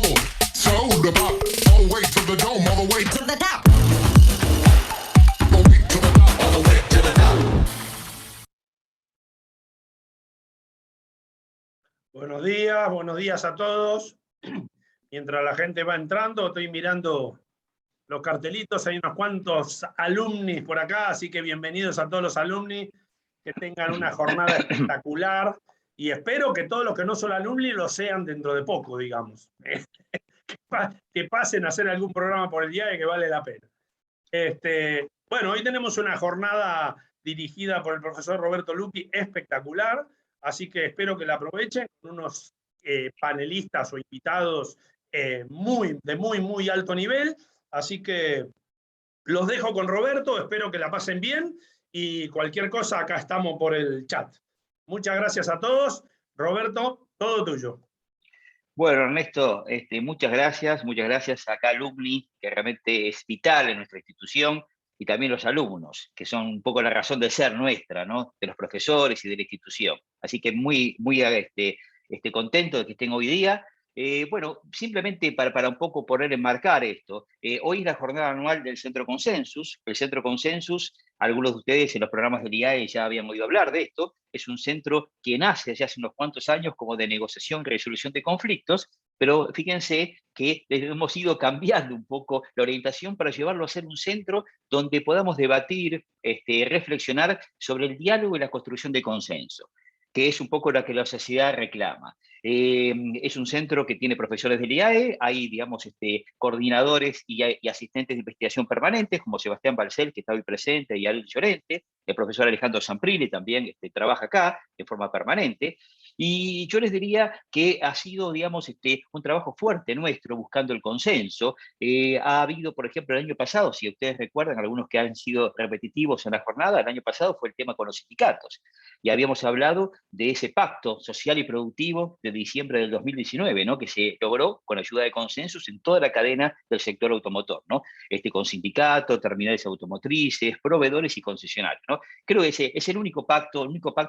bubble. Soda pop, all the way to the dome, all the way to the top. All the way to the top, all the way to the top. Buenos días a todos. Mientras la gente va entrando, estoy mirando los cartelitos, hay unos cuantos alumnis por acá, así que bienvenidos a todos los alumnis, que tengan una jornada espectacular, y espero que todos los que no son alumni lo sean dentro de poco, digamos. Que pasen a hacer algún programa por el día que vale la pena. Bueno, hoy tenemos una jornada dirigida por el profesor Roberto Lucchi espectacular, así que espero que la aprovechen con unos panelistas o invitados de muy alto nivel. Así que los dejo con Roberto, espero que la pasen bien y cualquier cosa acá estamos por el chat. Muchas gracias a todos. Roberto, todo tuyo. Bueno, Ernesto, muchas gracias a cada alumni, que realmente es vital en nuestra institución, y también los alumnos, que son un poco la razón de ser nuestra, ¿no? De los profesores y de la institución. Así que muy contento de que estén hoy día. Bueno, simplemente para un poco poder enmarcar esto, hoy es la jornada anual del Centro Consensus. El Centro Consensus, algunos de ustedes en los programas del IAE ya habían oído hablar de esto, es un centro que nace ya hace unos cuantos años como de negociación y resolución de conflictos, pero fíjense que hemos ido cambiando un poco la orientación para llevarlo a ser un centro donde podamos debatir, reflexionar sobre el diálogo y la construcción de consenso, que es un poco lo que la sociedad reclama. Es un centro que tiene profesores del IAE, hay, digamos, coordinadores y asistentes de investigación permanentes, como Sebastián Balcel, que está hoy presente, y Ariel Llorente. El profesor Alejandro Zamprilli también trabaja acá en forma permanente. Y yo les diría que ha sido, digamos, un trabajo fuerte nuestro buscando el consenso. Ha habido, por ejemplo, el año pasado, si ustedes recuerdan, algunos que han sido repetitivos en la jornada, el año pasado fue el tema con los sindicatos. Y habíamos hablado de ese pacto social y productivo de diciembre del 2019, ¿no? Que se logró con ayuda de consensos en toda la cadena del sector automotor, ¿no? Con sindicatos, terminales automotrices, proveedores y concesionarios, ¿no? Creo que ese es el único pacto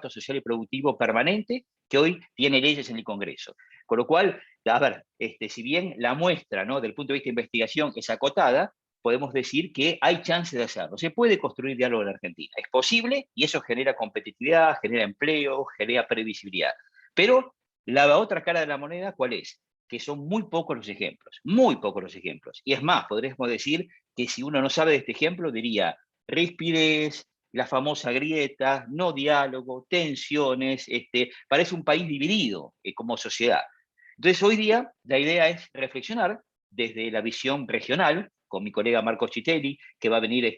social y productivo permanente que hoy tiene leyes en el Congreso. Con lo cual, a ver, si bien la muestra, ¿no?, del punto de vista de investigación es acotada, podemos decir que hay chance de hacerlo. Se puede construir diálogo en la Argentina. Es posible y eso genera competitividad, genera empleo, genera previsibilidad. Pero la otra cara de la moneda, ¿cuál es? Que son muy pocos los ejemplos, muy pocos los ejemplos. Y es más, podríamos decir que si uno no sabe de este ejemplo, diría rispidez, la famosa grieta, no diálogo, tensiones, parece un país dividido como sociedad. Entonces hoy día la idea es reflexionar desde la visión regional, con mi colega Marcos Chitelli, que va a venir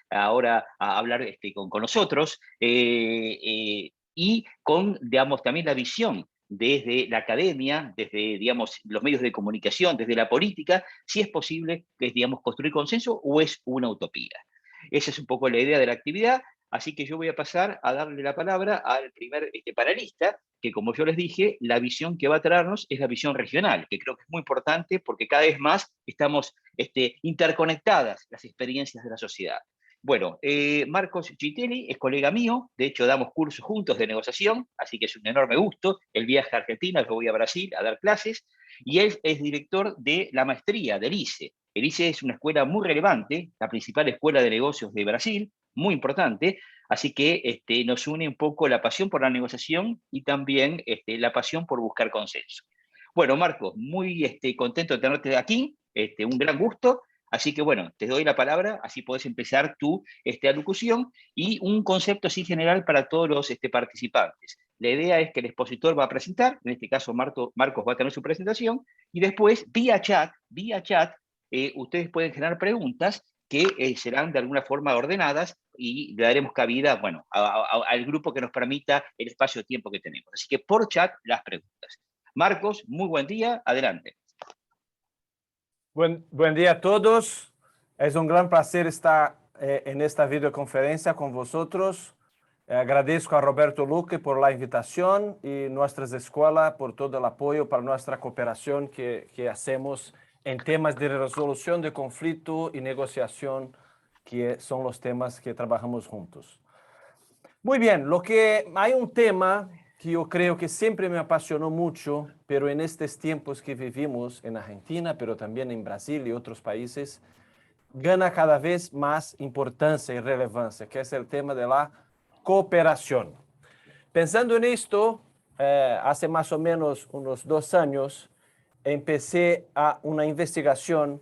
ahora a hablar con nosotros, y con, digamos, también la visión desde la academia, desde, digamos, los medios de comunicación, desde la política, si es posible, digamos, construir consenso o es una utopía. Esa es un poco la idea de la actividad, así que yo voy a pasar a darle la palabra al primer panelista, que como yo les dije, la visión que va a traernos es la visión regional, que creo que es muy importante porque cada vez más estamos interconectadas las experiencias de la sociedad. Bueno, Marcos Chitelli es colega mío, de hecho damos cursos juntos de negociación, así que es un enorme gusto. Él viaja a Argentina, yo voy a Brasil a dar clases, y él es director de la maestría del ICE. El ICE es una escuela muy relevante, la principal escuela de negocios de Brasil, muy importante, así que nos une un poco la pasión por la negociación y también la pasión por buscar consenso. Bueno, Marcos, muy contento de tenerte aquí, un gran gusto. Así que bueno, te doy la palabra, así podés empezar tu alocución y un concepto así general para todos los participantes. La idea es que el expositor va a presentar, en este caso Marcos va a tener su presentación, y después vía chat, ustedes pueden generar preguntas que serán de alguna forma ordenadas y le daremos cabida, bueno, al grupo que nos permita el espacio-tiempo que tenemos. Así que por chat las preguntas. Marcos, muy buen día, adelante. Buen día a todos. Es un gran placer estar en esta videoconferencia con vosotros. Agradezco a Roberto Lucchi por la invitación y nuestras escuelas por todo el apoyo para nuestra cooperación que hacemos en temas de resolución de conflicto y negociación, que son los temas que trabajamos juntos. Muy bien, hay un tema que yo creo que siempre me apasionó mucho, pero en estos tiempos que vivimos en Argentina, pero también en Brasil y otros países, gana cada vez más importancia y relevancia, que es el tema de la cooperación. Pensando en esto, hace más o menos unos 2 años, empecé una investigación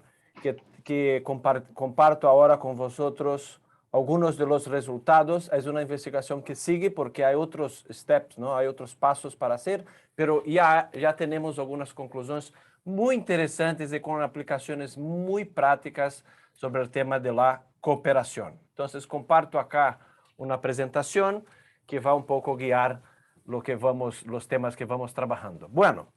que comparto ahora con vosotros algunos de los resultados. Es una investigación que sigue porque hay otros steps, ¿no? Hay otros pasos para hacer, pero ya tenemos algunas conclusiones muy interesantes y con aplicaciones muy prácticas sobre el tema de la cooperación. Entonces, comparto acá una presentación que va un poco guiar los temas que vamos trabajando. Bueno,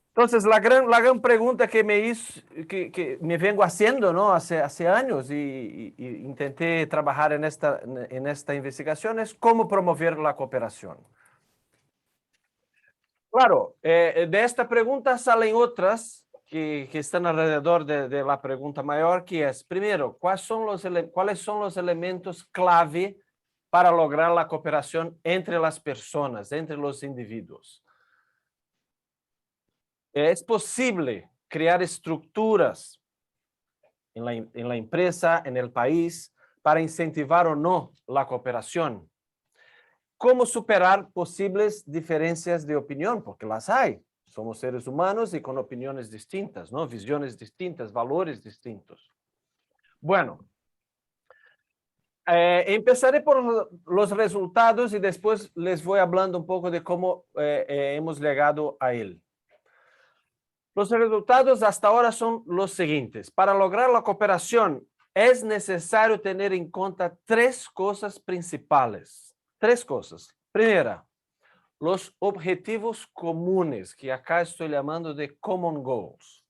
entonces la gran pregunta que me vengo haciendo, ¿no? hace años y intenté trabajar en esta investigación es cómo promover la cooperación. Claro, de esta pregunta salen otras que están alrededor de la pregunta mayor, que es, primero, ¿cuáles son los elementos clave para lograr la cooperación entre las personas, entre los individuos? ¿Es posible crear estructuras en la empresa, en el país, para incentivar o no la cooperación? ¿Cómo superar posibles diferencias de opinión? Porque las hay. Somos seres humanos y con opiniones distintas, ¿no? Visiones distintas, valores distintos. Bueno, empezaré por los resultados y después les voy hablando un poco de cómo hemos llegado a él. Los resultados hasta ahora son los siguientes. Para lograr la cooperación es necesario tener en cuenta 3 cosas principales. 3 cosas. Primera, los objetivos comunes, que acá estoy llamando de common goals.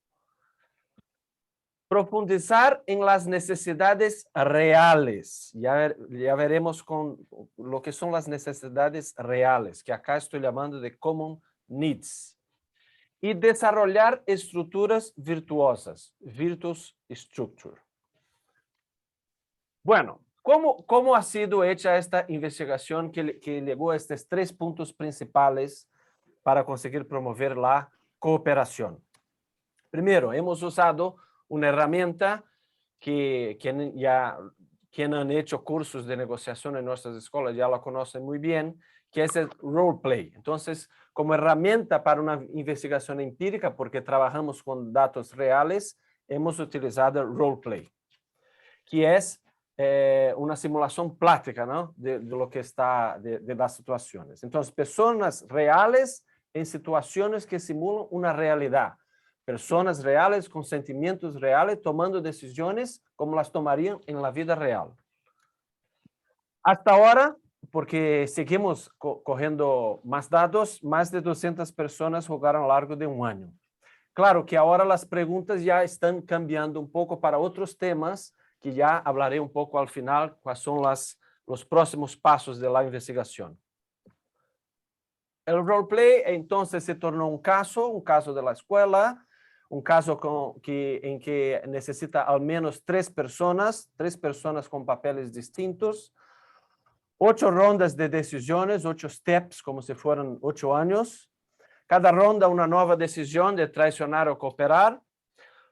Profundizar en las necesidades reales. Ya veremos con lo que son las necesidades reales, que acá estoy llamando de common needs. Y desarrollar estructuras virtuosas, virtuous structure. Bueno, ¿cómo ha sido hecha esta investigación que llegó a estos 3 puntos principales para conseguir promover la cooperación? Primero, hemos usado una herramienta que quien han hecho cursos de negociación en nuestras escuelas ya la conocen muy bien, que es el role play. Entonces, como herramienta para una investigación empírica, porque trabajamos con datos reales, hemos utilizado el role play, que es una simulación práctica, ¿no? de lo que está, de las situaciones. Entonces, personas reales en situaciones que simulan una realidad. Personas reales con sentimientos reales tomando decisiones como las tomarían en la vida real. Hasta ahora, porque seguimos cogiendo más datos, más de 200 personas jugaron a lo largo de 1 año. Claro que ahora las preguntas ya están cambiando un poco para otros temas que ya hablaré un poco al final, cuáles son los próximos pasos de la investigación. El roleplay entonces se tornó un caso de la escuela, un caso en que necesita al menos 3 personas con papeles distintos, 8 rondas de decisiones, 8 steps, como si fueran 8 años. Cada ronda una nueva decisión de traicionar o cooperar.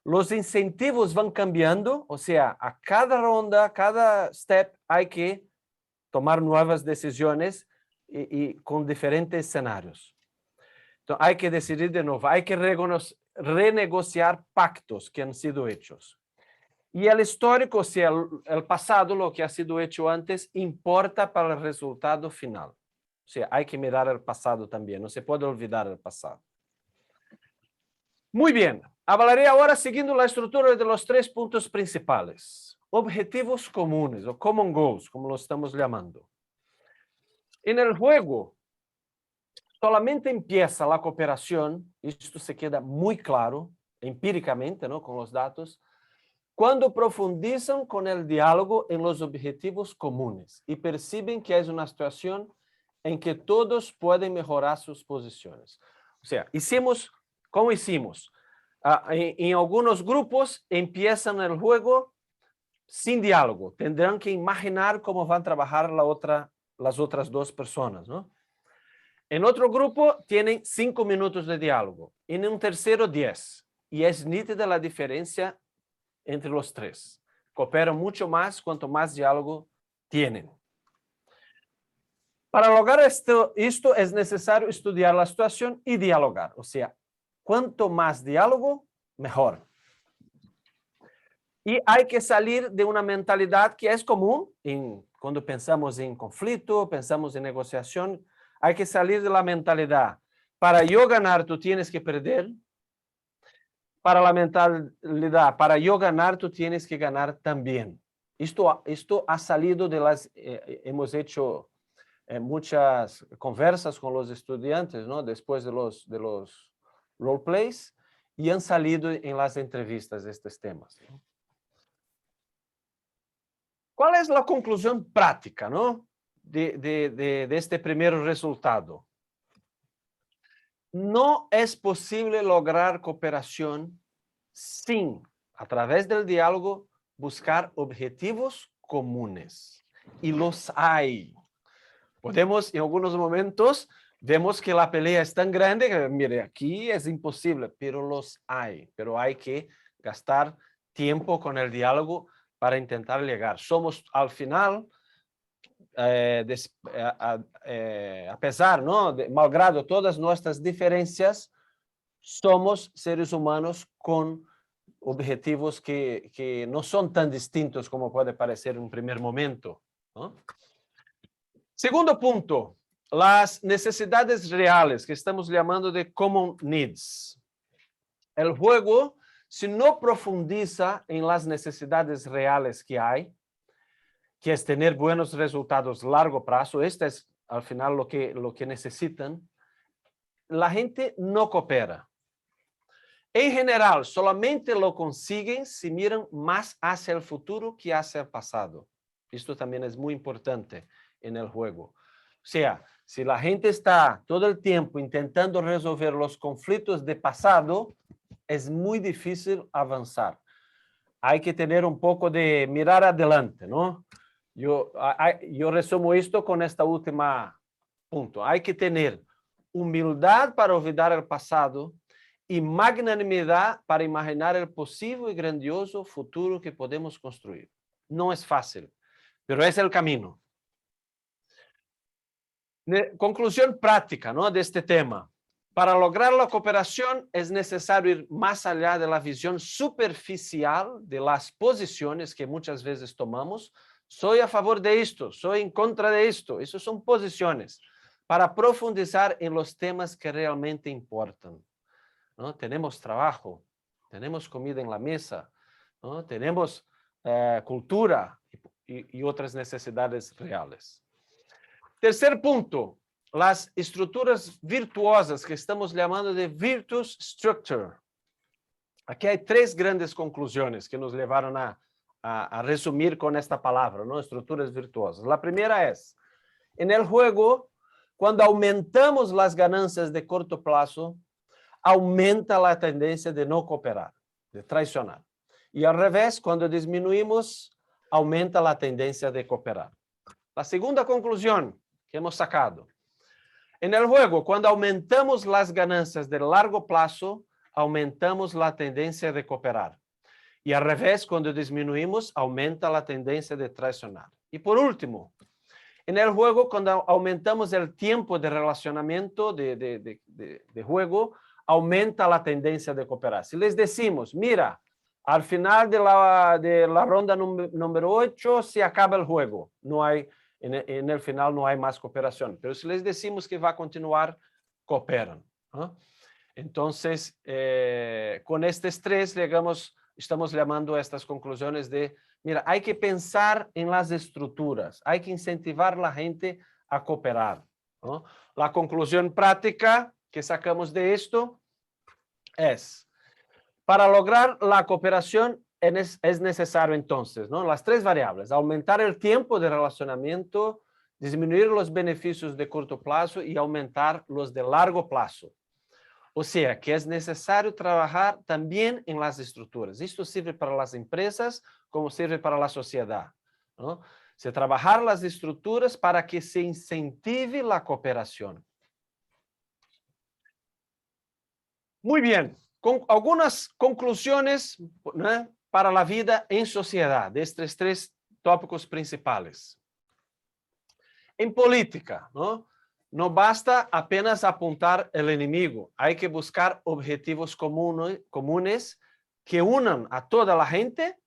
Los incentivos van cambiando, o sea, a cada ronda, cada step hay que tomar nuevas decisiones y con diferentes escenarios. Entonces, hay que decidir de nuevo, hay que renegociar pactos que han sido hechos. Y el histórico, o sea, el pasado, lo que ha sido hecho antes, importa para el resultado final. O sea, hay que mirar el pasado también, no se puede olvidar el pasado. Muy bien, hablaré ahora siguiendo la estructura de los 3 puntos principales. Objetivos comunes, o common goals, como lo estamos llamando. En el juego, solamente empieza la cooperación, y esto se queda muy claro, empíricamente, ¿no? Con los datos, cuando profundizan con el diálogo en los objetivos comunes y perciben que es una situación en que todos pueden mejorar sus posiciones. O sea, ¿cómo hicimos? En algunos grupos empiezan el juego sin diálogo. Tendrán que imaginar cómo van a trabajar las otras 2 personas, ¿no? En otro grupo tienen 5 minutos de diálogo. En un tercero 10. Y es nítida la diferencia entre los tres. Cooperan mucho más cuanto más diálogo tienen. Para lograr esto es necesario estudiar la situación y dialogar. O sea, cuanto más diálogo, mejor. Y hay que salir de una mentalidad que es común cuando pensamos en conflicto, pensamos en negociación. Hay que salir de la mentalidad. Para yo ganar, tú tienes que perder. Para la mentalidad, para yo ganar, tú tienes que ganar también. Esto ha salido de las... hemos hecho muchas conversas con los estudiantes, ¿no? Después de los roleplays, y han salido en las entrevistas estos temas, ¿no? ¿Cuál es la conclusión práctica, ¿no? de este primer resultado? No es posible lograr cooperación sin, a través del diálogo, buscar objetivos comunes. Y los hay. Podemos, en algunos momentos, vemos que la pelea es tan grande que, mire, aquí es imposible, pero los hay. Pero hay que gastar tiempo con el diálogo para intentar llegar. Somos, al final, a pesar, ¿no? Malgrado todas nuestras diferencias, somos seres humanos con objetivos que no son tan distintos como puede parecer en un primer momento, ¿no? Segundo punto, las necesidades reales, que estamos llamando de common needs. El juego, si no profundiza en las necesidades reales que hay, que es tener buenos resultados a largo plazo, este es al final lo que necesitan, la gente no coopera. En general, solamente lo consiguen si miran más hacia el futuro que hacia el pasado. Esto también es muy importante en el juego. O sea, si la gente está todo el tiempo intentando resolver los conflictos de pasado, es muy difícil avanzar. Hay que tener un poco de mirar adelante, ¿no? Yo resumo esto con esta última punto. Hay que tener humildad para olvidar el pasado y magnanimidad para imaginar el posible y grandioso futuro que podemos construir. No es fácil, pero es el camino. Conclusión práctica, ¿no? De este tema. Para lograr la cooperación es necesario ir más allá de la visión superficial de las posiciones que muchas veces tomamos. Soy a favor de esto, soy en contra de esto. Esas son posiciones. Para profundizar en los temas que realmente importan, ¿no? Tenemos trabajo, tenemos comida en la mesa, ¿no? Tenemos cultura y otras necesidades reales. Tercer punto, las estructuras virtuosas que estamos llamando de virtuous structure. Aquí hay tres grandes conclusiones que nos llevaron a resumir con esta palabra, ¿no? Estructuras virtuosas. La primera es, en el juego, cuando aumentamos las ganancias de corto plazo, aumenta la tendencia de no cooperar, de traicionar. Y al revés, cuando disminuimos, aumenta la tendencia de cooperar. La segunda conclusión que hemos sacado. En el juego, cuando aumentamos las ganancias de largo plazo, aumentamos la tendencia de cooperar. Y al revés, cuando disminuimos, aumenta la tendencia de traicionar. Y por último, en el juego, cuando aumentamos el tiempo de relacionamiento, de juego, aumenta la tendencia de cooperar. Si les decimos, mira, al final de la ronda número 8 se acaba el juego. No hay, en el final no hay más cooperación. Pero si les decimos que va a continuar, cooperan, ¿no? Entonces, con este estrés, estamos llamando a estas conclusiones de, mira, hay que pensar en las estructuras, hay que incentivar a la gente a cooperar, ¿no? La conclusión práctica que sacamos de esto es, para lograr la cooperación es necesario entonces, ¿no? Las tres variables, aumentar el tiempo de relacionamiento, disminuir los beneficios de corto plazo y aumentar los de largo plazo. O sea, que es necesario trabajar también en las estructuras. Esto sirve para las empresas como sirve para la sociedad, ¿no? Se trabajar las estructuras para que se incentive la cooperación. Muy bien, con algunas conclusiones, ¿no?, para la vida en sociedad, de estos tres tópicos principales. En política, no basta apenas apuntar el enemigo, hay que buscar objetivos comunes que unan a toda la gente,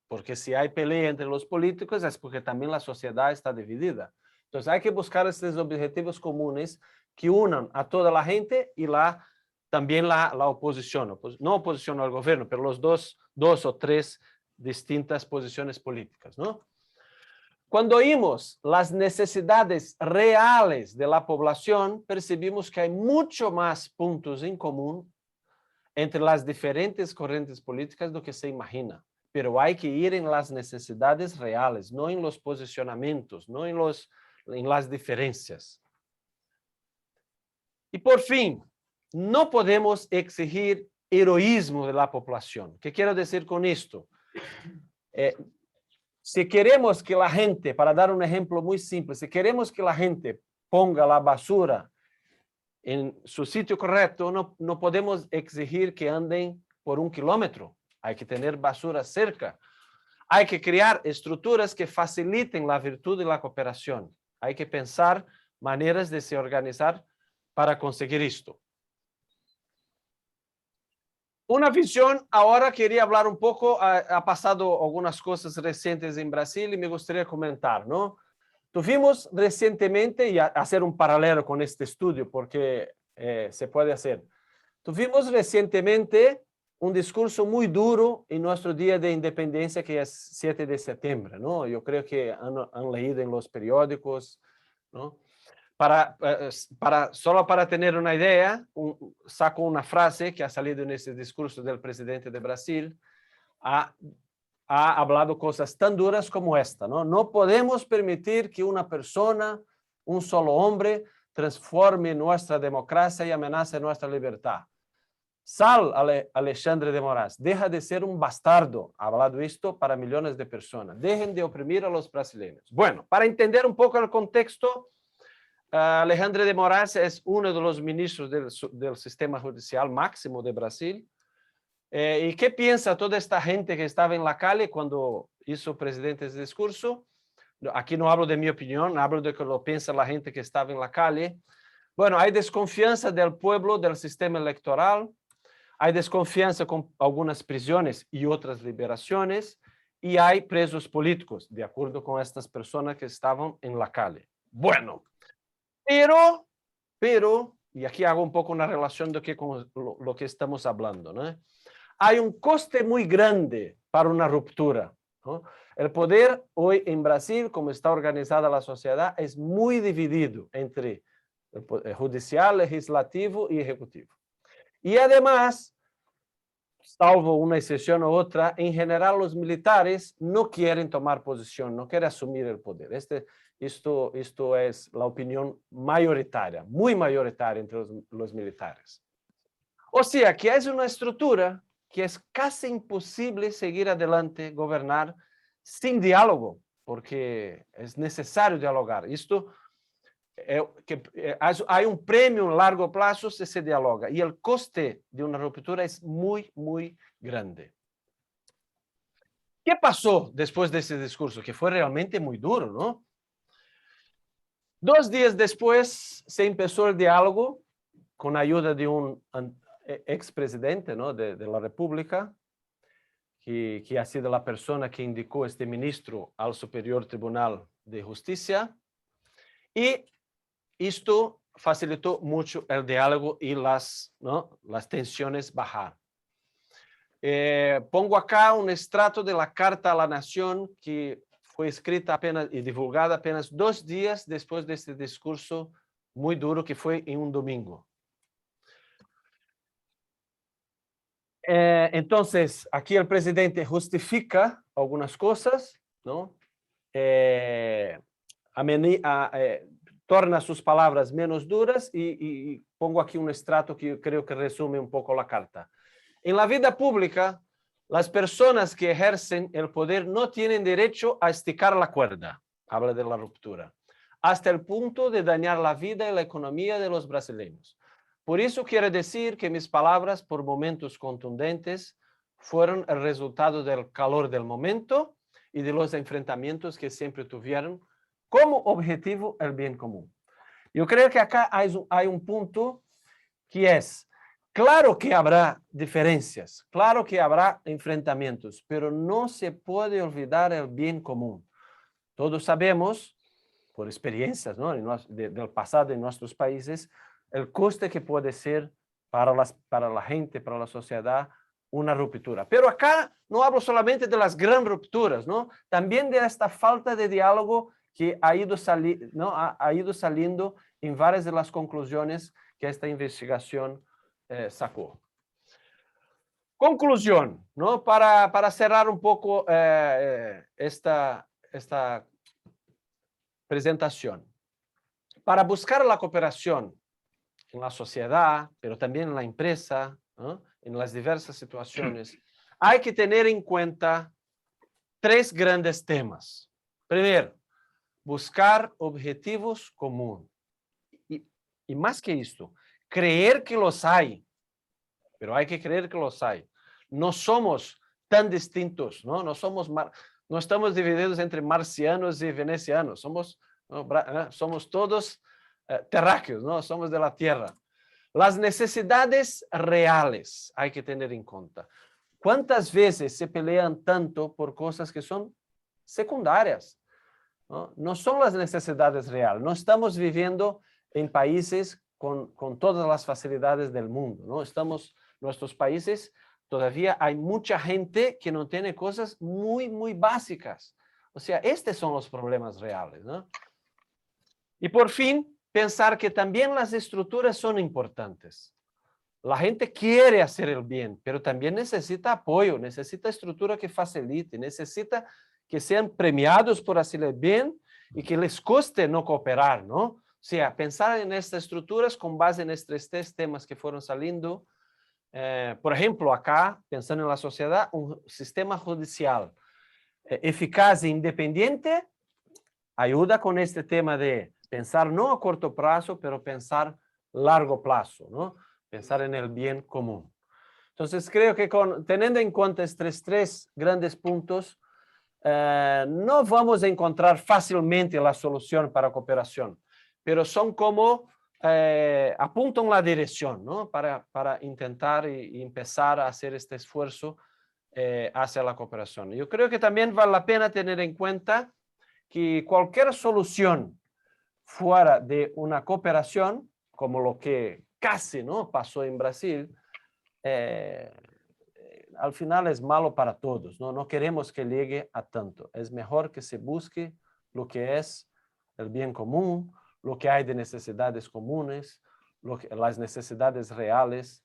porque si hay pelea entre los políticos es porque también la sociedad está dividida. Entonces hay que buscar estos objetivos comunes que unan a toda la gente y también la oposición, no oposición al gobierno, pero los dos o tres distintas posiciones políticas, ¿no? Cuando oímos las necesidades reales de la población, percibimos que hay mucho más puntos en común entre las diferentes corrientes políticas do que se imagina. Pero hay que ir en las necesidades reales, no en los posicionamientos, no en las diferencias. Y por fin, no podemos exigir heroísmo de la población. ¿Qué quiero decir con esto? Si queremos que la gente, para dar un ejemplo muy simple, si queremos que la gente ponga la basura en su sitio correcto, no podemos exigir que anden por 1 kilómetro. Hay que tener basura cerca. Hay que crear estructuras que faciliten la virtud y la cooperación. Hay que pensar maneras de se organizar para conseguir esto. Una visión, ahora quería hablar un poco, ha pasado algunas cosas recientes en Brasil y me gustaría comentar, ¿no? Tuvimos recientemente, y hacer un paralelo con este estudio, porque se puede hacer. Tuvimos recientemente un discurso muy duro en nuestro Día de Independencia, que es 7 de septiembre, ¿no? Yo creo que han leído en los periódicos, ¿no? Solo para tener una idea, saco una frase que ha salido en ese discurso del presidente de Brasil. Ha hablado cosas tan duras como esta, ¿no? No podemos permitir que una persona, un solo hombre, transforme nuestra democracia y amenace nuestra libertad. Sal, Alexandre de Moraes, deja de ser un bastardo. Ha hablado esto para millones de personas. Dejen de oprimir a los brasileños. Bueno, para entender un poco el contexto, Alexandre de Moraes es uno de los ministros del sistema judicial máximo de Brasil. ¿Y qué piensa toda esta gente que estaba en la calle cuando hizo presidente ese discurso? Aquí no hablo de mi opinión, hablo de que lo piensa la gente que estaba en la calle. Bueno, hay desconfianza del pueblo del sistema electoral, hay desconfianza con algunas prisiones y otras liberaciones, y hay presos políticos, de acuerdo con estas personas que estaban en la calle. Bueno, pero, y aquí hago un poco una relación con lo que estamos hablando, ¿no? Hay un coste muy grande para una ruptura, ¿no? El poder hoy en Brasil, como está organizada la sociedad, es muy dividido entre el judicial, legislativo y ejecutivo. Y además, salvo una excepción u otra, en general los militares no quieren tomar posición, no quieren asumir el poder. Esto es la opinión mayoritaria, muy mayoritaria entre los militares. O sea, que es una estructura que es casi imposible seguir adelante, gobernar sin diálogo, porque es necesario dialogar. Hay un premio a largo plazo si se dialoga, y el coste de una ruptura es muy, muy grande. ¿Qué pasó después de ese discurso? Que fue realmente muy duro, ¿no? 2 días después se empezó el diálogo con ayuda de un expresidente, ¿no?, de la República, que ha sido la persona que indicó este ministro al Superior Tribunal de Justicia, y esto facilitó mucho el diálogo y las tensiones bajar. Pongo acá un extracto de la Carta a la Nación que fue escrita apenas y divulgada apenas 2 días después de este discurso muy duro que fue en un domingo. Entonces, aquí el presidente justifica algunas cosas, ¿no? Torna sus palabras menos duras y pongo aquí un extracto que creo que resume un poco la carta. En la vida pública, las personas que ejercen el poder no tienen derecho a esticar la cuerda, habla de la ruptura, hasta el punto de dañar la vida y la economía de los brasileños. Por eso quiero decir que mis palabras, por momentos contundentes, fueron el resultado del calor del momento y de los enfrentamientos que siempre tuvieron como objetivo el bien común. Yo creo que acá hay un punto que es, claro que habrá diferencias, claro que habrá enfrentamientos, pero no se puede olvidar el bien común. Todos sabemos, por experiencias, ¿no?, del pasado en nuestros países, el coste que puede ser para la gente, para la sociedad, una ruptura. Pero acá no hablo solamente de las grandes rupturas, ¿no? También de esta falta de diálogo que ha ido saliendo en varias de las conclusiones que esta investigación sacó. Conclusión, ¿no? Para cerrar un poco esta presentación. Para buscar la cooperación en la sociedad, pero también en la empresa, ¿no?, en las diversas situaciones, hay que tener en cuenta 3 grandes temas. Primero, buscar objetivos comunes. Y más que esto, creer que los hay, pero hay que creer que los hay. No somos tan distintos, ¿no? No estamos divididos entre marcianos y venecianos, somos todos terráqueos, ¿no? Somos de la tierra. Las necesidades reales hay que tener en cuenta. ¿Cuántas veces se pelean tanto por cosas que son secundarias? No son las necesidades reales. No estamos viviendo en países con todas las facilidades del mundo, ¿no? Nuestros países, todavía hay mucha gente que no tiene cosas muy, muy básicas. O sea, estos son los problemas reales, ¿no? Y por fin, pensar que también las estructuras son importantes. La gente quiere hacer el bien, pero también necesita apoyo, necesita estructura que facilite, necesita que sean premiados por hacer el bien y que les cueste no cooperar, ¿no? O sea, pensar en estas estructuras con base en estos 3 temas que fueron saliendo. Por ejemplo, acá, pensando en la sociedad, un sistema judicial eficaz e independiente ayuda con este tema de pensar no a corto plazo, pero pensar largo plazo, ¿no? Pensar en el bien común. Entonces, creo que teniendo en cuenta estos 3 grandes puntos, no vamos a encontrar fácilmente la solución para cooperación, pero son como apuntan la dirección, ¿no? Para intentar y empezar a hacer este esfuerzo hacia la cooperación. Yo creo que también vale la pena tener en cuenta que cualquier solución fuera de una cooperación, como lo que casi, ¿no?, pasó en Brasil, al final es malo para todos, ¿no? No queremos que llegue a tanto. Es mejor que se busque lo que es el bien común, lo que hay de necesidades comunes, las necesidades reales,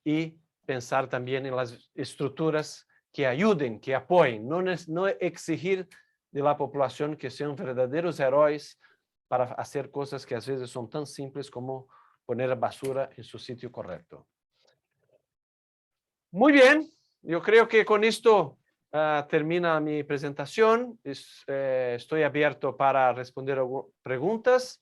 y pensar también en las estructuras que ayuden, que apoyen, no exigir de la población que sean verdaderos héroes para hacer cosas que a veces son tan simples como poner basura en su sitio correcto. Muy bien, yo creo que con esto termina mi presentación. Estoy abierto para responder preguntas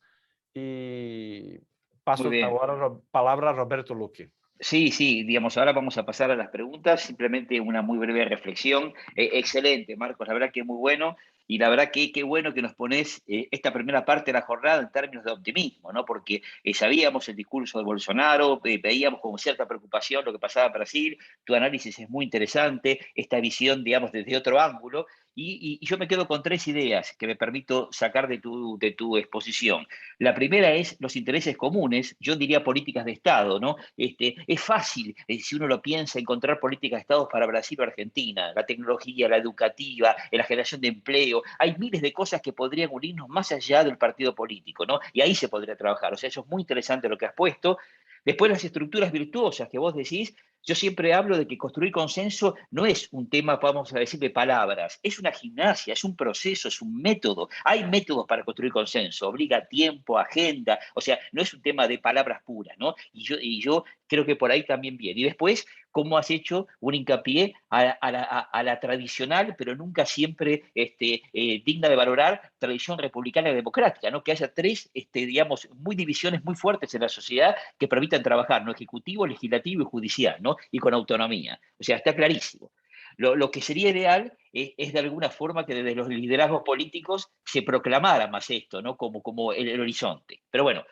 y paso ahora la palabra a Roberto Luque. Sí, sí, digamos, ahora vamos a pasar a las preguntas, simplemente una muy breve reflexión. Excelente, Marcos, la verdad que muy bueno, y la verdad que qué bueno que nos pones esta primera parte de la jornada en términos de optimismo, ¿no? Porque sabíamos el discurso de Bolsonaro, veíamos con cierta preocupación lo que pasaba en Brasil, tu análisis es muy interesante, esta visión, digamos, desde otro ángulo, y yo me quedo con 3 ideas que me permito sacar de tu exposición. La primera es los intereses comunes, yo diría políticas de Estado, ¿no? Es fácil, si uno lo piensa, encontrar políticas de Estado para Brasil o Argentina, la tecnología, la educativa, la generación de empleo, hay miles de cosas que podrían unirnos más allá del partido político, ¿no? Y ahí se podría trabajar, o sea, eso es muy interesante lo que has puesto. Después las estructuras virtuosas que vos decís, yo siempre hablo de que construir consenso no es un tema, vamos a decir, de palabras, es una gimnasia, es un proceso, es un método. Hay métodos para construir consenso, obliga tiempo, agenda, o sea, no es un tema de palabras puras, ¿no? Y yo creo que por ahí también viene. Y después, cómo has hecho un hincapié a la tradicional, pero nunca siempre digna de valorar, tradición republicana y democrática, ¿no? Que haya tres, digamos, divisiones muy fuertes en la sociedad que permitan trabajar, ¿no? Ejecutivo, legislativo y judicial, ¿no? Y con autonomía. O sea, está clarísimo. Lo que sería ideal es de alguna forma que desde los liderazgos políticos se proclamara más esto, ¿no? Como el horizonte. Pero bueno,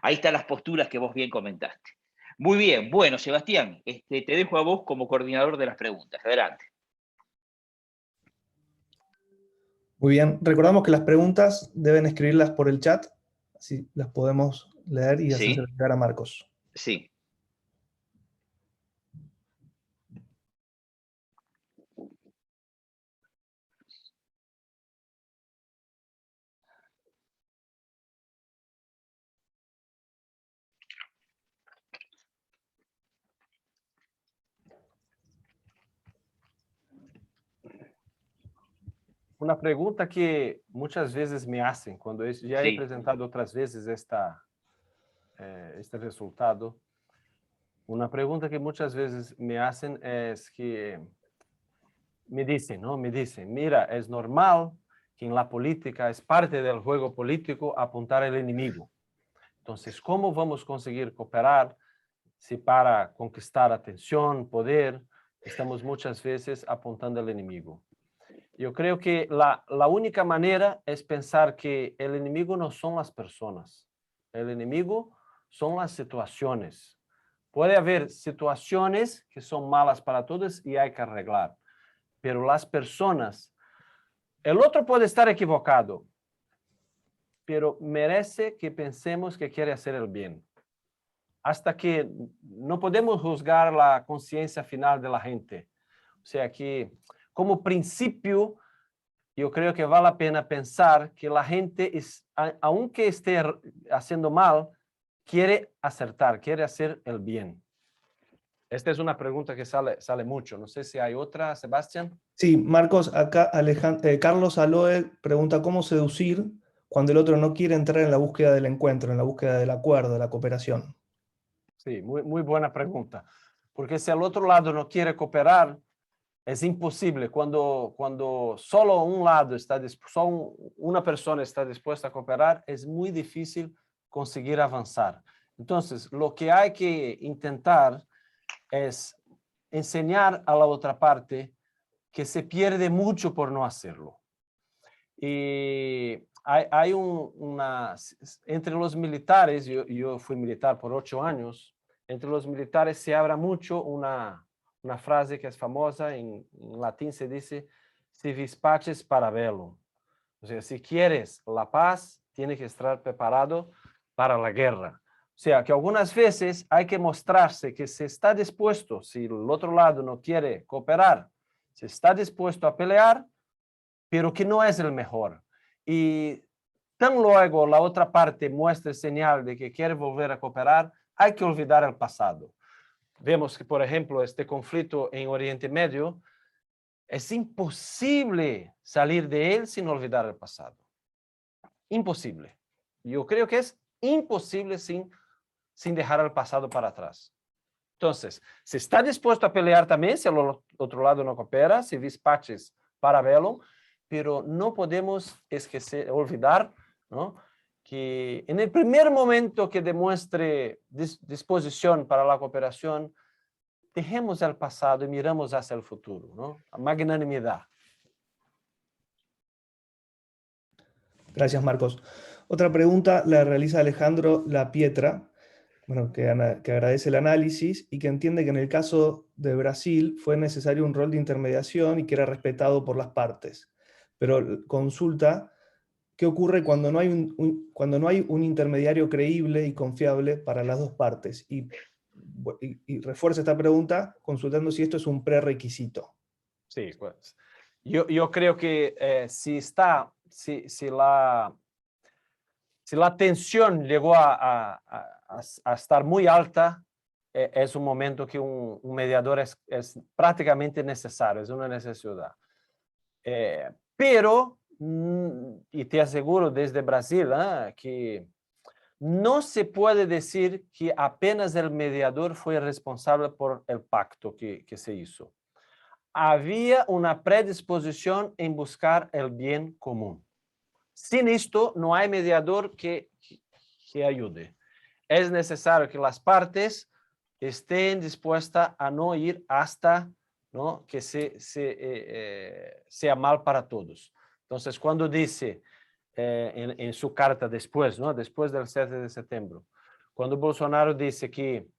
ahí están las posturas que vos bien comentaste. Muy bien, bueno, Sebastián, te dejo a vos como coordinador de las preguntas. Adelante. Muy bien, recordamos que las preguntas deben escribirlas por el chat, así las podemos leer y hacerse llegar a Marcos. Sí. Una pregunta que muchas veces me hacen, cuando ya he presentado otras veces este resultado, una pregunta que muchas veces me hacen es que me dicen, ¿no? Me dicen, mira, es normal que en la política, es parte del juego político apuntar al enemigo. Entonces, ¿cómo vamos a conseguir cooperar si para conquistar atención, poder, estamos muchas veces apuntando al enemigo? Yo creo que la única manera es pensar que el enemigo no son las personas. El enemigo son las situaciones. Puede haber situaciones que son malas para todos y hay que arreglar. Pero las personas, el otro puede estar equivocado, pero merece que pensemos que quiere hacer el bien. Hasta que no podemos juzgar la conciencia final de la gente. O sea que, como principio, yo creo que vale la pena pensar que la gente, aunque esté haciendo mal, quiere acertar, quiere hacer el bien. Esta es una pregunta que sale mucho. No sé si hay otra, Sebastián. Sí, Marcos, acá Carlos Aloe pregunta cómo seducir cuando el otro no quiere entrar en la búsqueda del encuentro, en la búsqueda del acuerdo, de la cooperación. Sí, muy buena pregunta. Porque si el otro lado no quiere cooperar, es imposible. Cuando solo un lado solo una persona está dispuesta a cooperar, es muy difícil conseguir avanzar. Entonces, lo que hay que intentar es enseñar a la otra parte que se pierde mucho por no hacerlo. Y hay entre los militares, yo fui militar por 8 años, entre los militares se habla mucho una frase que es famosa, en latín se dice, si vis paces para bellum. O sea, si quieres la paz, tienes que estar preparado para la guerra. O sea, que algunas veces hay que mostrarse que se está dispuesto, si el otro lado no quiere cooperar, se está dispuesto a pelear, pero que no es el mejor. Y tan luego la otra parte muestra señal de que quiere volver a cooperar, hay que olvidar el pasado. Vemos que, por ejemplo, este conflicto en Oriente Medio, es imposible salir de él sin olvidar el pasado. Imposible. Yo creo que es imposible sin dejar el pasado para atrás. Entonces, se está dispuesto a pelear también, si el otro lado no coopera, si vis paces para bellum, pero no podemos olvidar, ¿no?, que en el primer momento que demuestre disposición para la cooperación, dejemos el pasado y miramos hacia el futuro, ¿no? Magnanimidad. Gracias, Marcos. Otra pregunta la realiza Alejandro Lapietra, bueno, que agradece el análisis y que entiende que en el caso de Brasil fue necesario un rol de intermediación y que era respetado por las partes. Pero consulta qué ocurre cuando no hay un intermediario creíble y confiable para las dos partes. Y refuerza esta pregunta consultando si esto es un prerequisito. Sí, pues yo creo que si la tensión llegó a estar muy alta, es un momento que un mediador es prácticamente necesario, es una necesidad. Pero, y te aseguro desde Brasil, que no se puede decir que apenas el mediador fue responsable por el pacto que se hizo. Había una predisposición en buscar el bien común. Sin esto, no hay mediador que ayude. Es necesario que las partes estén dispuestas a no ir hasta, ¿no?, que sea mal para todos. Entonces, cuando dice en su carta después, ¿no?, después del 7 de septiembre, cuando Bolsonaro dice que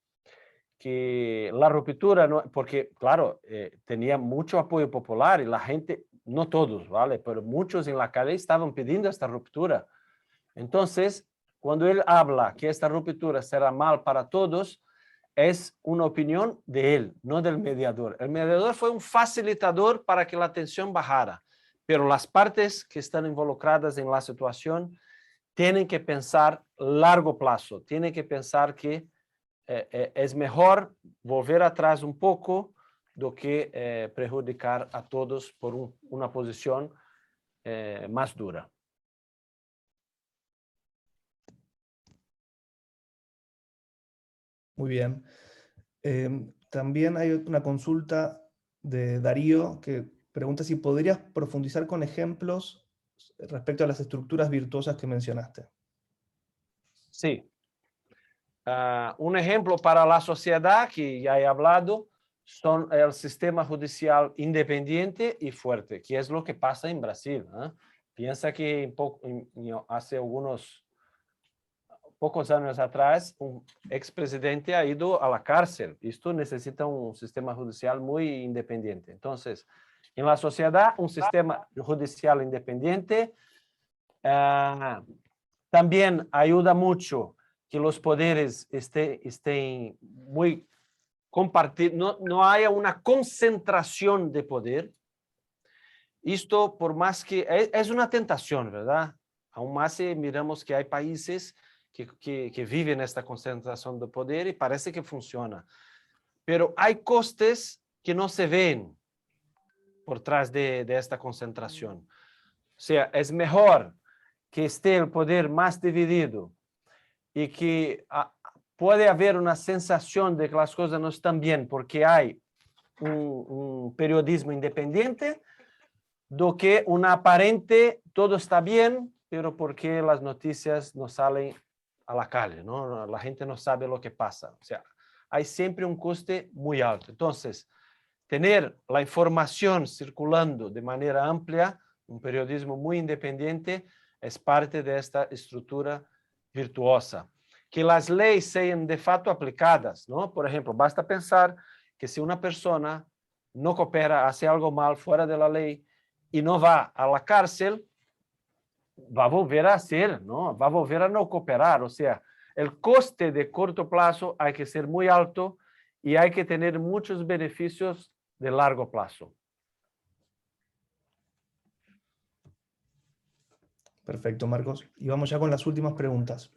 la ruptura, no, porque claro, tenía mucho apoyo popular y la gente, no todos, ¿vale?, pero muchos en la calle estaban pidiendo esta ruptura. Entonces, cuando él habla que esta ruptura será mal para todos, es una opinión de él, no del mediador. El mediador fue un facilitador para que la tensión bajara, pero las partes que están involucradas en la situación tienen que pensar largo plazo, tienen que pensar que es mejor volver atrás un poco do que perjudicar a todos por una posición más dura. Muy bien. También hay una consulta de Darío que pregunta si podrías profundizar con ejemplos respecto a las estructuras virtuosas que mencionaste. Sí. Un ejemplo para la sociedad que ya he hablado son el sistema judicial independiente y fuerte, que es lo que pasa en Brasil, ¿eh? Piensa que hace pocos años atrás, un expresidente ha ido a la cárcel. Esto necesita un sistema judicial muy independiente. Entonces, en la sociedad, un sistema judicial independiente también ayuda mucho que los poderes estén muy compartidos, no haya una concentración de poder. Esto, por más que es una tentación, ¿verdad? Aún más si miramos que hay países que viven esta concentración de poder y parece que funciona. Pero hay costes que no se ven por detrás de esta concentración. O sea, es mejor que esté el poder más dividido y que puede haber una sensación de que las cosas no están bien porque hay un periodismo independiente, do que una aparente todo está bien, pero porque las noticias no salen a la calle, ¿no? La gente no sabe lo que pasa. O sea, hay siempre un coste muy alto. Entonces, tener la información circulando de manera amplia, un periodismo muy independiente, es parte de esta estructura virtuosa. Que las leyes sean de facto aplicadas, ¿no? Por ejemplo, basta pensar que si una persona no coopera, hace algo mal fuera de la ley y no va a la cárcel, va a volver a hacer, ¿no? Va a volver a no cooperar. O sea, el coste de corto plazo hay que ser muy alto y hay que tener muchos beneficios de largo plazo. Perfecto, Marcos. Y vamos ya con las últimas preguntas.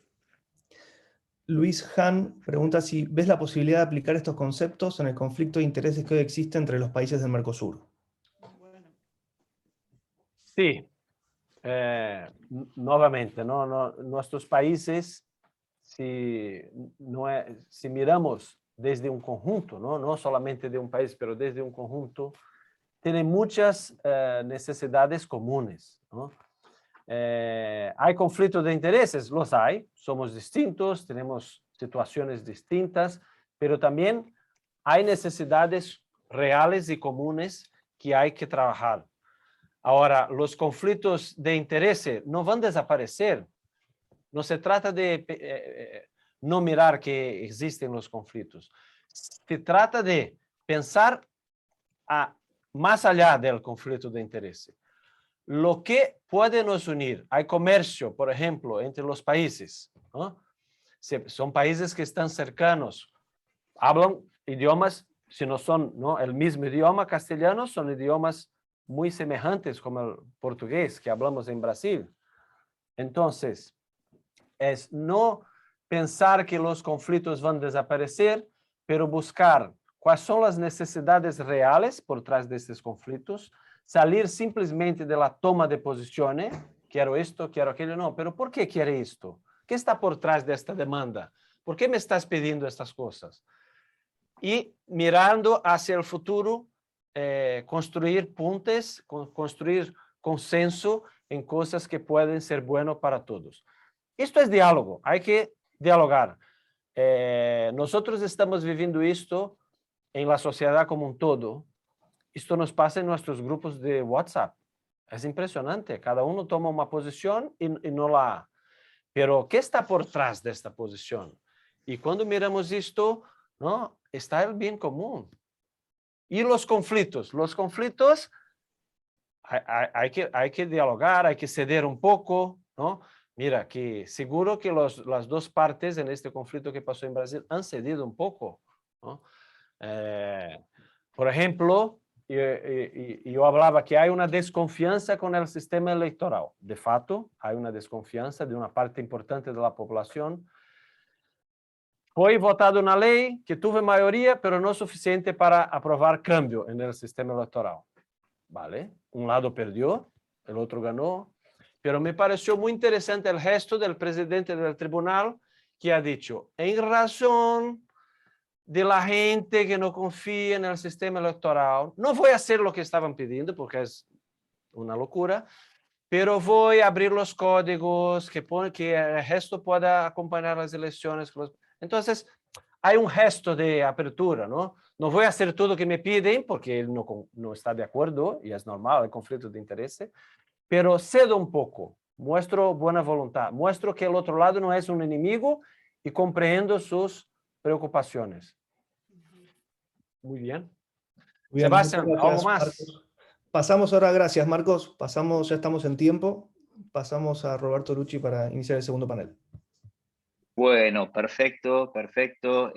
Luis Han pregunta si ves la posibilidad de aplicar estos conceptos en el conflicto de intereses que hoy existe entre los países del Mercosur. Sí. Nuevamente, ¿no? Nuestros países, si miramos desde un conjunto, no solamente de un país, pero desde un conjunto, tienen muchas necesidades comunes, ¿no? ¿Hay conflictos de intereses? Los hay, somos distintos, tenemos situaciones distintas, pero también hay necesidades reales y comunes que hay que trabajar. Ahora, los conflictos de interés no van a desaparecer. No se trata de no mirar que existen los conflictos. Se trata de pensar más allá del conflicto de interés. Lo que puede nos unir, hay comercio, por ejemplo, entre los países, ¿no? Son países que están cercanos, hablan idiomas, si no son, ¿no?, el mismo idioma castellano, son idiomas muy semejantes como el portugués que hablamos en Brasil. Entonces, es no pensar que los conflictos van a desaparecer, pero buscar cuáles son las necesidades reales por detrás de estos conflictos, salir simplemente de la toma de posiciones, quiero esto, quiero aquello, no, pero ¿por qué quiere esto? ¿Qué está por detrás de esta demanda? ¿Por qué me estás pidiendo estas cosas? Y mirando hacia el futuro, construir puentes, construir consenso en cosas que pueden ser buenas para todos. Esto es diálogo, hay que dialogar. Nosotros estamos viviendo esto en la sociedad como un todo. Esto nos pasa en nuestros grupos de WhatsApp. Es impresionante, cada uno toma una posición y no la... Pero, ¿qué está por detrás de esta posición? Y cuando miramos esto, ¿no? Está el bien común. Y los conflictos hay que dialogar, hay que ceder un poco, ¿no? Mira, que seguro que las dos partes en este conflicto que pasó en Brasil han cedido un poco, ¿no? Por ejemplo, yo hablaba que hay una desconfianza con el sistema electoral. De facto, hay una desconfianza de una parte importante de la población. Fue votada una ley que tuvo mayoría, pero no suficiente para aprobar cambio en el sistema electoral. ¿Vale? Un lado perdió, el otro ganó. Pero me pareció muy interesante el gesto del presidente del tribunal que ha dicho, en razón de la gente que no confía en el sistema electoral, no voy a hacer lo que estaban pidiendo porque es una locura, pero voy a abrir los códigos que el gesto pueda acompañar las elecciones. Entonces, hay un gesto de apertura, ¿no? No voy a hacer todo lo que me piden porque él no está de acuerdo y es normal el conflicto de interés, pero cedo un poco, muestro buena voluntad, muestro que el otro lado no es un enemigo y comprendo sus preocupaciones. Muy bien. Muy bien, Sebastián, muchas ¿algo gracias, más? Marcos. Pasamos ahora, gracias Marcos, pasamos, ya estamos en tiempo, pasamos a Roberto Lucci para iniciar el segundo panel. Bueno, perfecto, perfecto.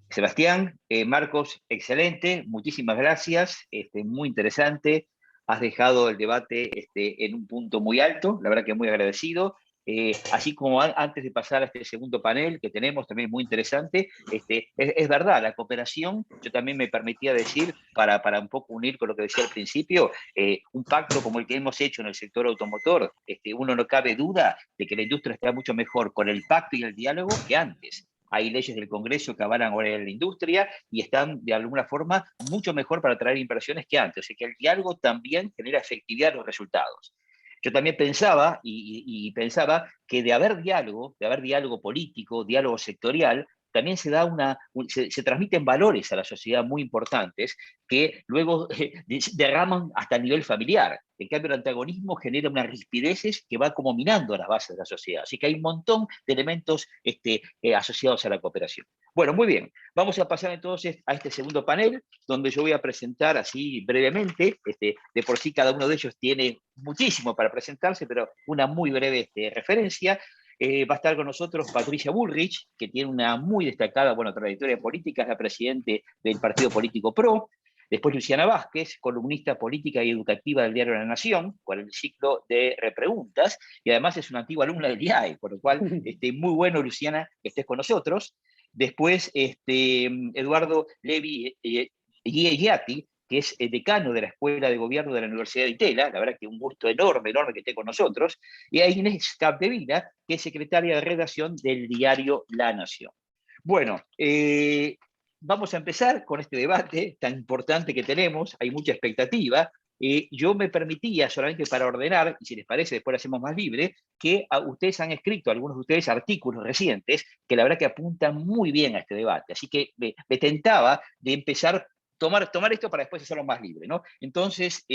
Sebastián, Marcos, excelente, muchísimas gracias, muy interesante. Has dejado el debate en un punto muy alto, la verdad que muy agradecido. Así como antes de pasar a este segundo panel que tenemos, también muy interesante, es verdad, la cooperación, yo también me permitía decir, para un poco unir con lo que decía al principio, un pacto como el que hemos hecho en el sector automotor, uno no cabe duda de que la industria está mucho mejor con el pacto y el diálogo que antes. Hay leyes del Congreso que avalan ahora en la industria y están de alguna forma mucho mejor para atraer inversiones que antes. O sea que el diálogo también genera efectividad en los resultados. Yo también pensaba, y pensaba que de haber diálogo político, diálogo sectorial, también se transmiten valores a la sociedad muy importantes que luego derraman hasta el nivel familiar. En cambio, el antagonismo genera unas rispideces que va como minando a las bases de la sociedad. Así que hay un montón de elementos asociados a la cooperación. Bueno, muy bien. Vamos a pasar entonces a este segundo panel, donde yo voy a presentar así brevemente. De por sí cada uno de ellos tiene muchísimo para presentarse, pero una muy breve referencia. Va a estar con nosotros Patricia Bullrich, que tiene una muy destacada trayectoria política, es la presidente del partido político PRO. Después Luciana Vázquez, columnista política y educativa del diario La Nación, con el ciclo de repreguntas, y además es una antigua alumna del IAE, por lo cual muy bueno, Luciana, que estés con nosotros. Después Eduardo Levi Giatti, que es decano de la Escuela de Gobierno de la Universidad de Itela, la verdad que un gusto enorme que esté con nosotros, y a Inés Capdevila, que es secretaria de redacción del diario La Nación. Bueno, vamos a empezar con este debate tan importante que tenemos, hay mucha expectativa. Yo me permitía, solamente para ordenar, y si les parece después lo hacemos más libre, que ustedes han escrito, algunos de ustedes, artículos recientes, que la verdad que apuntan muy bien a este debate. Así que me tentaba de empezar tomar esto para después hacerlo más libre, ¿no? Entonces,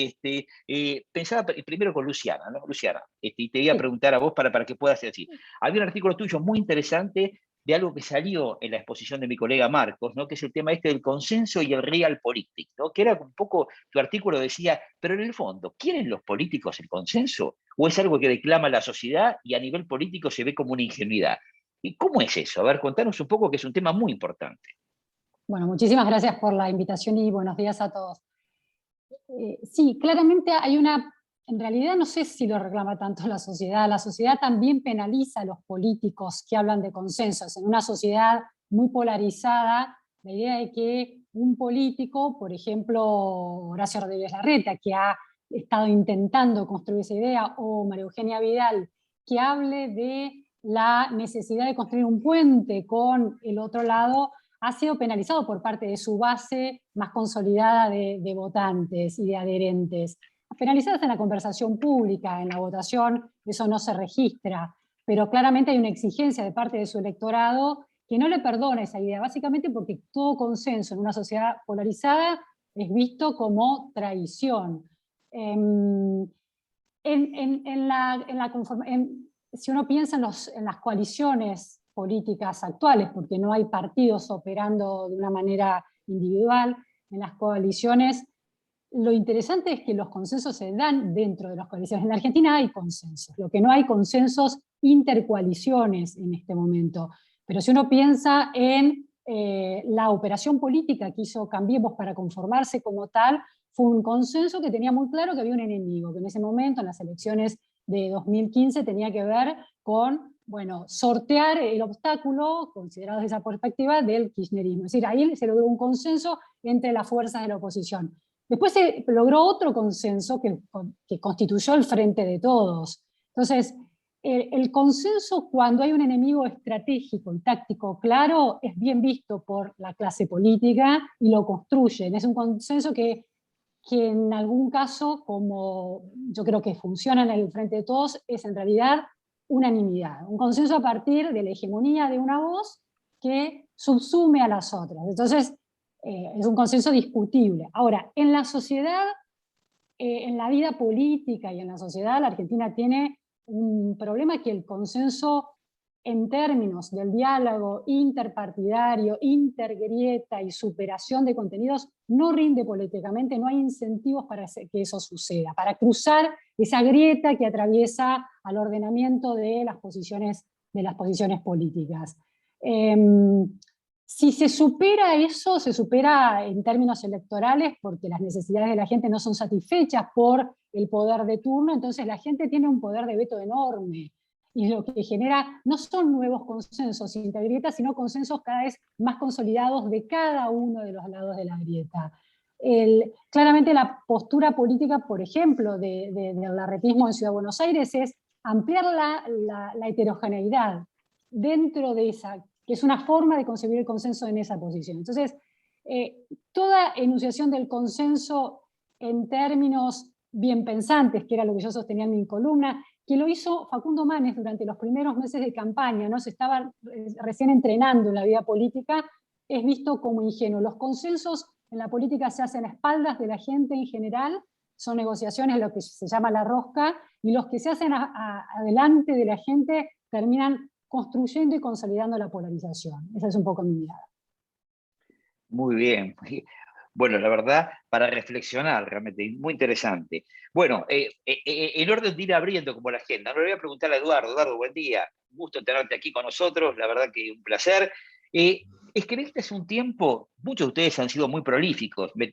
pensaba primero con Luciana, ¿no? Luciana, y te iba a preguntar a vos para que puedas decir. Había un artículo tuyo muy interesante de algo que salió en la exposición de mi colega Marcos, ¿no? Que es el tema del consenso y el realpolitik, ¿no? Que era un poco, tu artículo decía, pero en el fondo, ¿quieren los políticos el consenso? ¿O es algo que declama la sociedad y a nivel político se ve como una ingenuidad? ¿Y cómo es eso? A ver, contanos un poco, que es un tema muy importante. Bueno, muchísimas gracias por la invitación y buenos días a todos. Sí, claramente hay en realidad no sé si lo reclama tanto la sociedad también penaliza a los políticos que hablan de consensos. En una sociedad muy polarizada, la idea de que un político, por ejemplo, Horacio Rodríguez Larreta, que ha estado intentando construir esa idea, o María Eugenia Vidal, que hable de la necesidad de construir un puente con el otro lado ha sido penalizado por parte de su base más consolidada de votantes y de adherentes. Penalizadas en la conversación pública, en la votación, eso no se registra, pero claramente hay una exigencia de parte de su electorado que no le perdona esa idea, básicamente porque todo consenso en una sociedad polarizada es visto como traición. Si uno piensa en las coaliciones políticas actuales, porque no hay partidos operando de una manera individual, en las coaliciones, lo interesante es que los consensos se dan dentro de las coaliciones. En la Argentina hay consensos, lo que no hay consensos intercoaliciones en este momento. Pero si uno piensa en la operación política que hizo Cambiemos para conformarse como tal, fue un consenso que tenía muy claro que había un enemigo, que en ese momento, en las elecciones de 2015, tenía que ver con, bueno, sortear el obstáculo, considerado desde esa perspectiva, del kirchnerismo. Es decir, ahí se logró un consenso entre las fuerzas de la oposición. Después se logró otro consenso que constituyó el Frente de Todos. Entonces, el consenso, cuando hay un enemigo estratégico y táctico claro, es bien visto por la clase política y lo construyen. Es un consenso que en algún caso, como yo creo que funciona en el Frente de Todos, es en realidad unanimidad. Un consenso a partir de la hegemonía de una voz que subsume a las otras. Entonces, es un consenso discutible. Ahora, en la sociedad, en la vida política y en la sociedad, la Argentina tiene un problema que el consenso en términos del diálogo interpartidario, intergrieta y superación de contenidos no rinde políticamente, no hay incentivos para que eso suceda, para cruzar esa grieta que atraviesa al ordenamiento de las posiciones políticas. Si se supera eso, se supera en términos electorales porque las necesidades de la gente no son satisfechas por el poder de turno, entonces la gente tiene un poder de veto enorme. Y lo que genera no son nuevos consensos intergrietas, sino consensos cada vez más consolidados de cada uno de los lados de la grieta. Claramente la postura política, por ejemplo, del larretismo en Ciudad de Buenos Aires es ampliar la heterogeneidad dentro de esa, que es una forma de concebir el consenso en esa posición. Entonces, toda enunciación del consenso en términos bien pensantes, que era lo que yo sostenía en mi columna, que lo hizo Facundo Manes durante los primeros meses de campaña, ¿no? Se estaba recién entrenando en la vida política, es visto como ingenuo. Los consensos en la política se hacen a espaldas de la gente en general, son negociaciones, lo que se llama la rosca, y los que se hacen adelante de la gente terminan construyendo y consolidando la polarización. Esa es un poco mi mirada. Muy bien. Bueno, la verdad, para reflexionar, realmente, muy interesante. Bueno, en orden de ir abriendo como la agenda, no le voy a preguntar a Eduardo. Eduardo, buen día. Un gusto tenerte aquí con nosotros, la verdad que un placer. Escribiste hace un tiempo, muchos de ustedes han sido muy prolíficos, me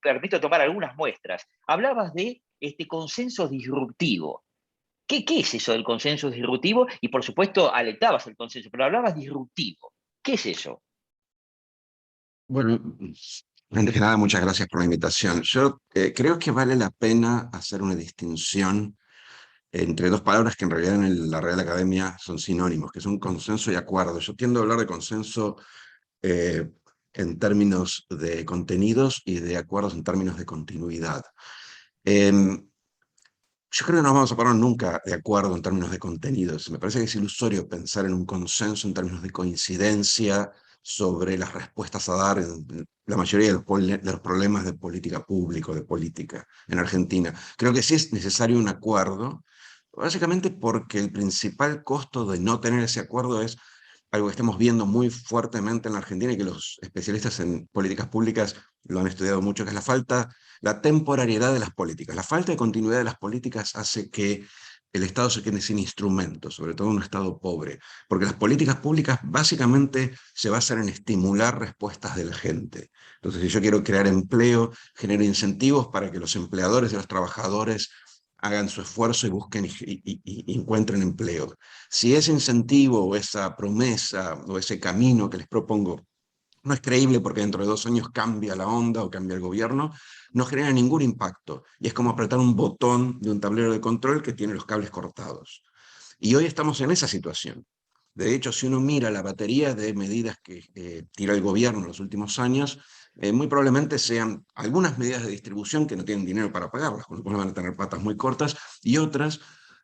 permito tomar algunas muestras. Hablabas de consenso disruptivo. ¿Qué es eso del consenso disruptivo? Y por supuesto, alentabas el consenso, pero hablabas disruptivo. ¿Qué es eso? Bueno, antes que nada, muchas gracias por la invitación. Yo creo que vale la pena hacer una distinción entre dos palabras que en realidad en la Real Academia son sinónimos, que son consenso y acuerdo. Yo tiendo a hablar de consenso en términos de contenidos y de acuerdos en términos de continuidad. Yo creo que no nos vamos a poner nunca de acuerdo en términos de contenidos. Me parece que es ilusorio pensar en un consenso en términos de coincidencia sobre las respuestas a dar en la mayoría de los problemas de política pública o de política en Argentina. Creo que sí es necesario un acuerdo, básicamente porque el principal costo de no tener ese acuerdo es algo que estamos viendo muy fuertemente en la Argentina y que los especialistas en políticas públicas lo han estudiado mucho, que es la temporariedad de las políticas. La falta de continuidad de las políticas hace que el Estado se quede sin instrumentos, sobre todo un Estado pobre, porque las políticas públicas básicamente se basan en estimular respuestas de la gente. Entonces, si yo quiero crear empleo, genero incentivos para que los empleadores y los trabajadores hagan su esfuerzo y busquen y encuentren empleo. Si ese incentivo o esa promesa o ese camino que les propongo no es creíble porque dentro de 2 años cambia la onda o cambia el gobierno, no genera ningún impacto. Y es como apretar un botón de un tablero de control que tiene los cables cortados. Y hoy estamos en esa situación. De hecho, si uno mira la batería de medidas que tira el gobierno en los últimos años, muy probablemente sean algunas medidas de distribución que no tienen dinero para pagarlas, con lo cual van a tener patas muy cortas, y otras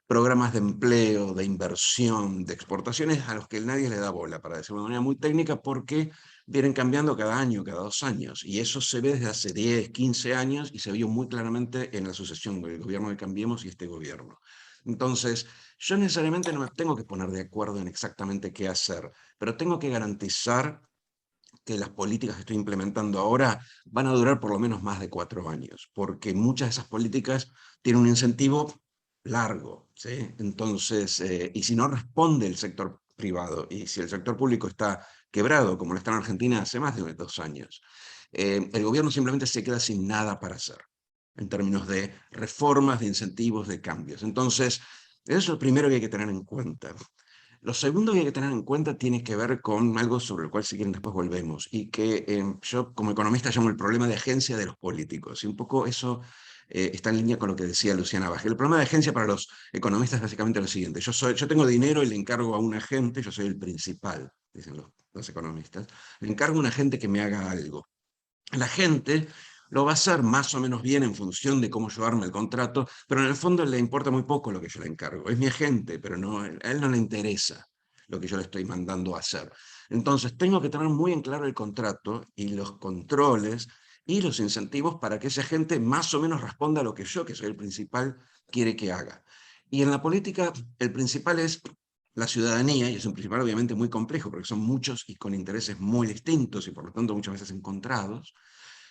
programas de empleo, de inversión, de exportaciones a los que nadie le da bola, para decirlo de manera muy técnica, porque vienen cambiando cada año, cada 2 años, y eso se ve desde hace 10, 15 años, y se vio muy claramente en la sucesión del gobierno de Cambiemos y este gobierno. Entonces, yo necesariamente no me tengo que poner de acuerdo en exactamente qué hacer, pero tengo que garantizar que las políticas que estoy implementando ahora van a durar por lo menos más de 4 años, porque muchas de esas políticas tienen un incentivo largo, ¿sí? Entonces, y si no responde el sector privado, y si el sector público está quebrado, como lo está en Argentina hace más de 2 años, el gobierno simplemente se queda sin nada para hacer, en términos de reformas, de incentivos, de cambios. Entonces, eso es lo primero que hay que tener en cuenta. Lo segundo que hay que tener en cuenta tiene que ver con algo sobre el cual si quieren después volvemos, y que yo como economista llamo el problema de agencia de los políticos, y un poco eso está en línea con lo que decía Luciana Bajel. El problema de agencia para los economistas es básicamente lo siguiente: yo tengo dinero y le encargo a un agente, yo soy el principal, dicen los economistas, le encargo a un agente que me haga algo. La gente lo va a hacer más o menos bien en función de cómo yo arme el contrato, pero en el fondo le importa muy poco lo que yo le encargo. Es mi agente, pero no, a él no le interesa lo que yo le estoy mandando a hacer. Entonces tengo que tener muy en claro el contrato y los controles y los incentivos para que ese agente más o menos responda a lo que yo, que soy el principal, quiere que haga. Y en la política el principal es la ciudadanía, y es un principal obviamente muy complejo, porque son muchos y con intereses muy distintos y por lo tanto muchas veces encontrados,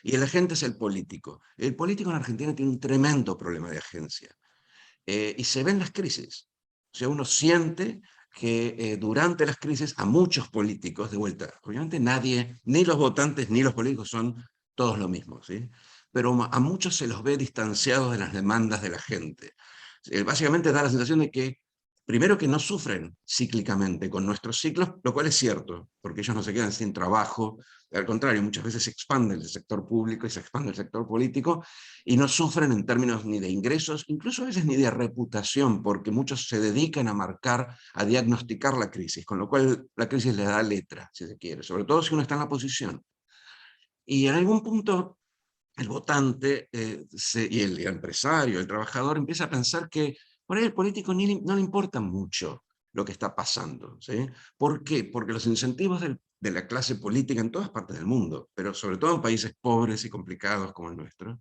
y el agente es el político. El político en Argentina tiene un tremendo problema de agencia, y se ven las crisis. O sea, uno siente que durante las crisis a muchos políticos, de vuelta, obviamente nadie, ni los votantes ni los políticos son todos lo mismo, ¿sí? Pero a muchos se los ve distanciados de las demandas de la gente. Básicamente da la sensación de que, primero, que no sufren cíclicamente con nuestros ciclos, lo cual es cierto, porque ellos no se quedan sin trabajo, al contrario, muchas veces se expande el sector público y se expande el sector político, y no sufren en términos ni de ingresos, incluso a veces ni de reputación, porque muchos se dedican a marcar, a diagnosticar la crisis, con lo cual la crisis les da letra, si se quiere, sobre todo si uno está en la oposición. Y en algún punto el votante y el empresario, el trabajador, empieza a pensar que por ahí el político no le importa mucho lo que está pasando, ¿sí? ¿Por qué? Porque los incentivos de la clase política en todas partes del mundo, pero sobre todo en países pobres y complicados como el nuestro,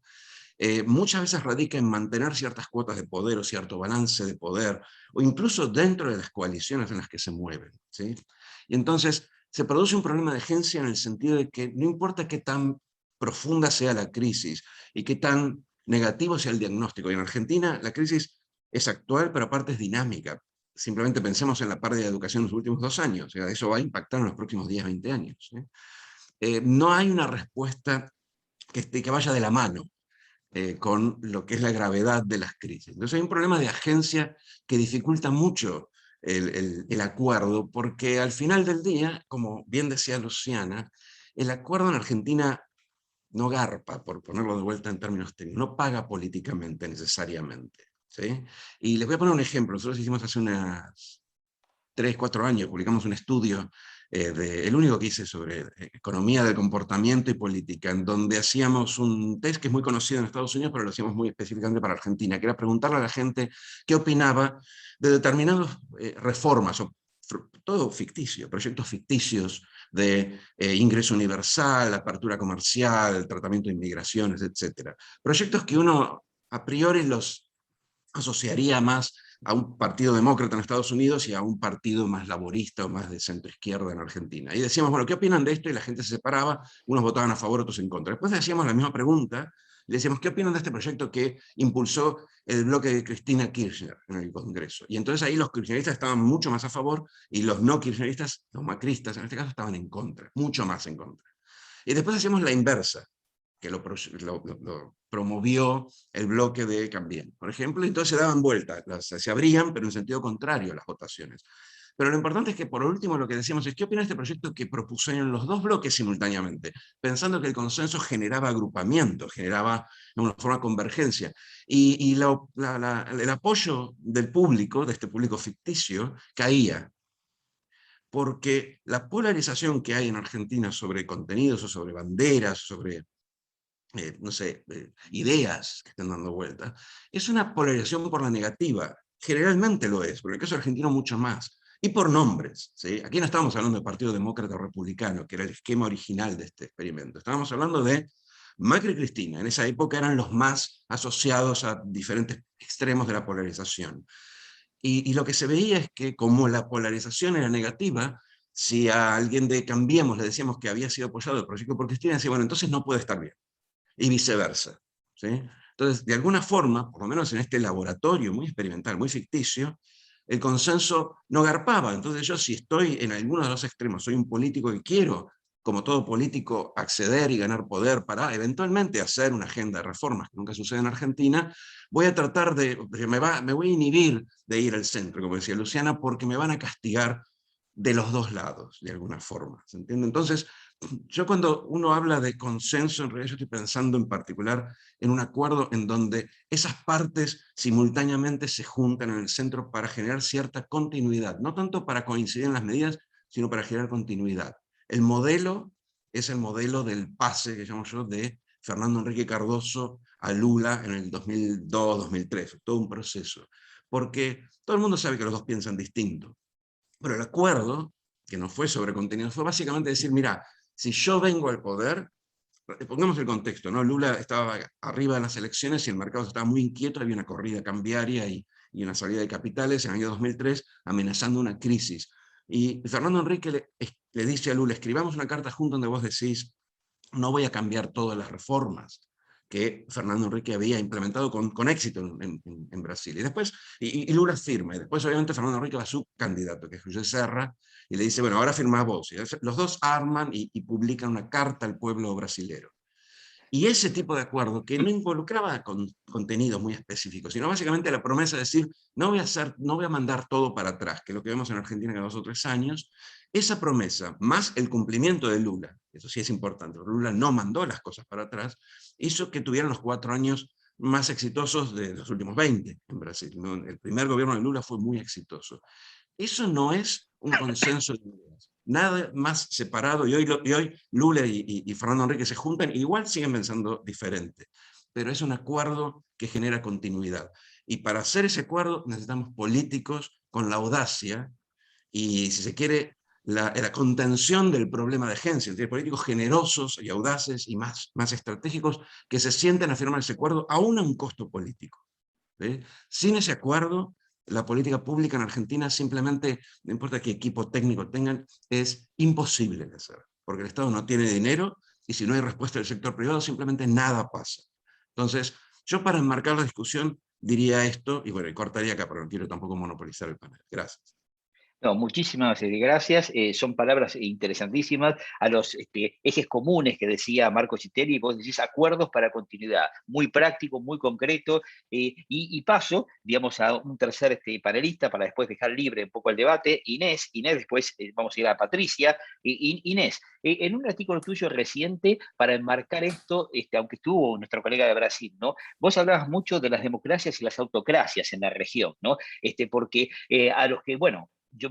muchas veces radica en mantener ciertas cuotas de poder o cierto balance de poder, o incluso dentro de las coaliciones en las que se mueven, ¿sí? Y entonces se produce un problema de agencia en el sentido de que no importa qué tan profunda sea la crisis y qué tan negativo sea el diagnóstico. Y en Argentina la crisis es actual, pero aparte es dinámica. Simplemente pensemos en la pérdida de educación en los últimos 2 años. O sea, eso va a impactar en los próximos 10, 20 años, ¿sí? No hay una respuesta que vaya de la mano con lo que es la gravedad de las crisis. Entonces hay un problema de agencia que dificulta mucho el acuerdo, porque al final del día, como bien decía Luciana, el acuerdo en Argentina no garpa, por ponerlo de vuelta en términos técnicos, no paga políticamente necesariamente, ¿sí? Y les voy a poner un ejemplo. Nosotros hicimos hace unas 3, 4 años, publicamos un estudio, el único que hice sobre economía del comportamiento y política, en donde hacíamos un test que es muy conocido en Estados Unidos, pero lo hacíamos muy específicamente para Argentina, que era preguntarle a la gente qué opinaba de determinadas reformas, o todo ficticio, proyectos ficticios de ingreso universal, apertura comercial, tratamiento de inmigraciones, etc. Proyectos que uno a priori los asociaría más a un partido demócrata en Estados Unidos y a un partido más laborista o más de centro-izquierda en Argentina. Y decíamos, bueno, ¿qué opinan de esto? Y la gente se separaba, unos votaban a favor, otros en contra. Después decíamos la misma pregunta, y decíamos, ¿qué opinan de este proyecto que impulsó el bloque de Cristina Kirchner en el Congreso? Y entonces ahí los kirchneristas estaban mucho más a favor, y los no kirchneristas, los macristas en este caso, estaban en contra, mucho más en contra. Y después hacíamos la inversa, que lo promovió el bloque de Cambiemos, por ejemplo, y entonces se daban vueltas, se abrían, pero en sentido contrario a las votaciones. Pero lo importante es que, por último, lo que decíamos es, ¿qué opina de este proyecto que propusieron los dos bloques simultáneamente? Pensando que el consenso generaba agrupamiento, generaba de una forma convergencia. Y el apoyo del público, de este público ficticio, caía. Porque la polarización que hay en Argentina sobre contenidos o sobre banderas, sobre no sé, ideas que están dando vuelta, es una polarización por la negativa. Generalmente lo es, pero en el caso argentino mucho más. Y por nombres. ¿Sí? Aquí no estamos hablando de Partido Demócrata o Republicano, que era el esquema original de este experimento. Estábamos hablando de Macri y Cristina. En esa época eran los más asociados a diferentes extremos de la polarización. Y lo que se veía es que como la polarización era negativa, si a alguien de Cambiemos le decíamos que había sido apoyado el proyecto por Cristina, decía, bueno, entonces no puede estar bien. Y viceversa. ¿Sí? Entonces, de alguna forma, por lo menos en este laboratorio muy experimental, muy ficticio, el consenso no garpaba. Entonces yo, si estoy en alguno de los extremos, soy un político que quiero, como todo político, acceder y ganar poder para eventualmente hacer una agenda de reformas, que nunca sucede en Argentina, voy a tratar me voy a inhibir de ir al centro, como decía Luciana, porque me van a castigar de los dos lados, de alguna forma. ¿Se entiende? Entonces, yo cuando uno habla de consenso, en realidad yo estoy pensando en particular en un acuerdo en donde esas partes simultáneamente se juntan en el centro para generar cierta continuidad, no tanto para coincidir en las medidas, sino para generar continuidad. El modelo es el modelo del pase, que llamo yo, de Fernando Enrique Cardoso a Lula en el 2002-2003, todo un proceso, porque todo el mundo sabe que los dos piensan distinto, pero el acuerdo, que no fue sobre contenido, fue básicamente decir, mira, si yo vengo al poder, pongamos el contexto, ¿no? Lula estaba arriba de las elecciones y el mercado estaba muy inquieto, había una corrida cambiaria y una salida de capitales en el año 2003 amenazando una crisis. Y Fernando Enrique le dice a Lula, escribamos una carta junto donde vos decís, no voy a cambiar todas las reformas que Fernando Enrique había implementado con éxito en Brasil. Y después, y Lula firma, y después obviamente Fernando Enrique va a su candidato, que es José Serra, y le dice, bueno, ahora firmás vos. Y los dos arman y publican una carta al pueblo brasilero. Y ese tipo de acuerdo, que no involucraba contenidos muy específicos, sino básicamente la promesa de decir, no voy a mandar todo para atrás, que es lo que vemos en Argentina cada 2 o 3 años, esa promesa, más el cumplimiento de Lula, eso sí es importante, Lula no mandó las cosas para atrás, hizo que tuvieran los 4 años más exitosos de los últimos 20 en Brasil. El primer gobierno de Lula fue muy exitoso. Eso no es un consenso de ideas. Nada más separado, y hoy Lula y Fernando Enrique se juntan, igual siguen pensando diferente, pero es un acuerdo que genera continuidad. Y para hacer ese acuerdo necesitamos políticos con la audacia y, si se quiere, la contención del problema de agencia, es decir, políticos generosos y audaces y más estratégicos que se sienten a firmar ese acuerdo aún a un costo político. ¿Sí? Sin ese acuerdo, la política pública en Argentina simplemente, no importa qué equipo técnico tengan, es imposible de hacer, porque el Estado no tiene dinero y si no hay respuesta del sector privado simplemente nada pasa. Entonces, yo para enmarcar la discusión diría esto, y bueno, y cortaría acá, pero no quiero tampoco monopolizar el panel. Gracias. No, muchísimas gracias. Son palabras interesantísimas a los ejes comunes que decía Marco Cittelli. Vos decís acuerdos para continuidad, muy práctico, muy concreto. Y paso, digamos, a un tercer panelista para después dejar libre un poco el debate. Inés, después vamos a ir a Patricia. Inés, en un artículo tuyo reciente, para enmarcar esto, aunque estuvo nuestro colega de Brasil, ¿no? Vos hablabas mucho de las democracias y las autocracias en la región, ¿no? Porque a los que, bueno, yo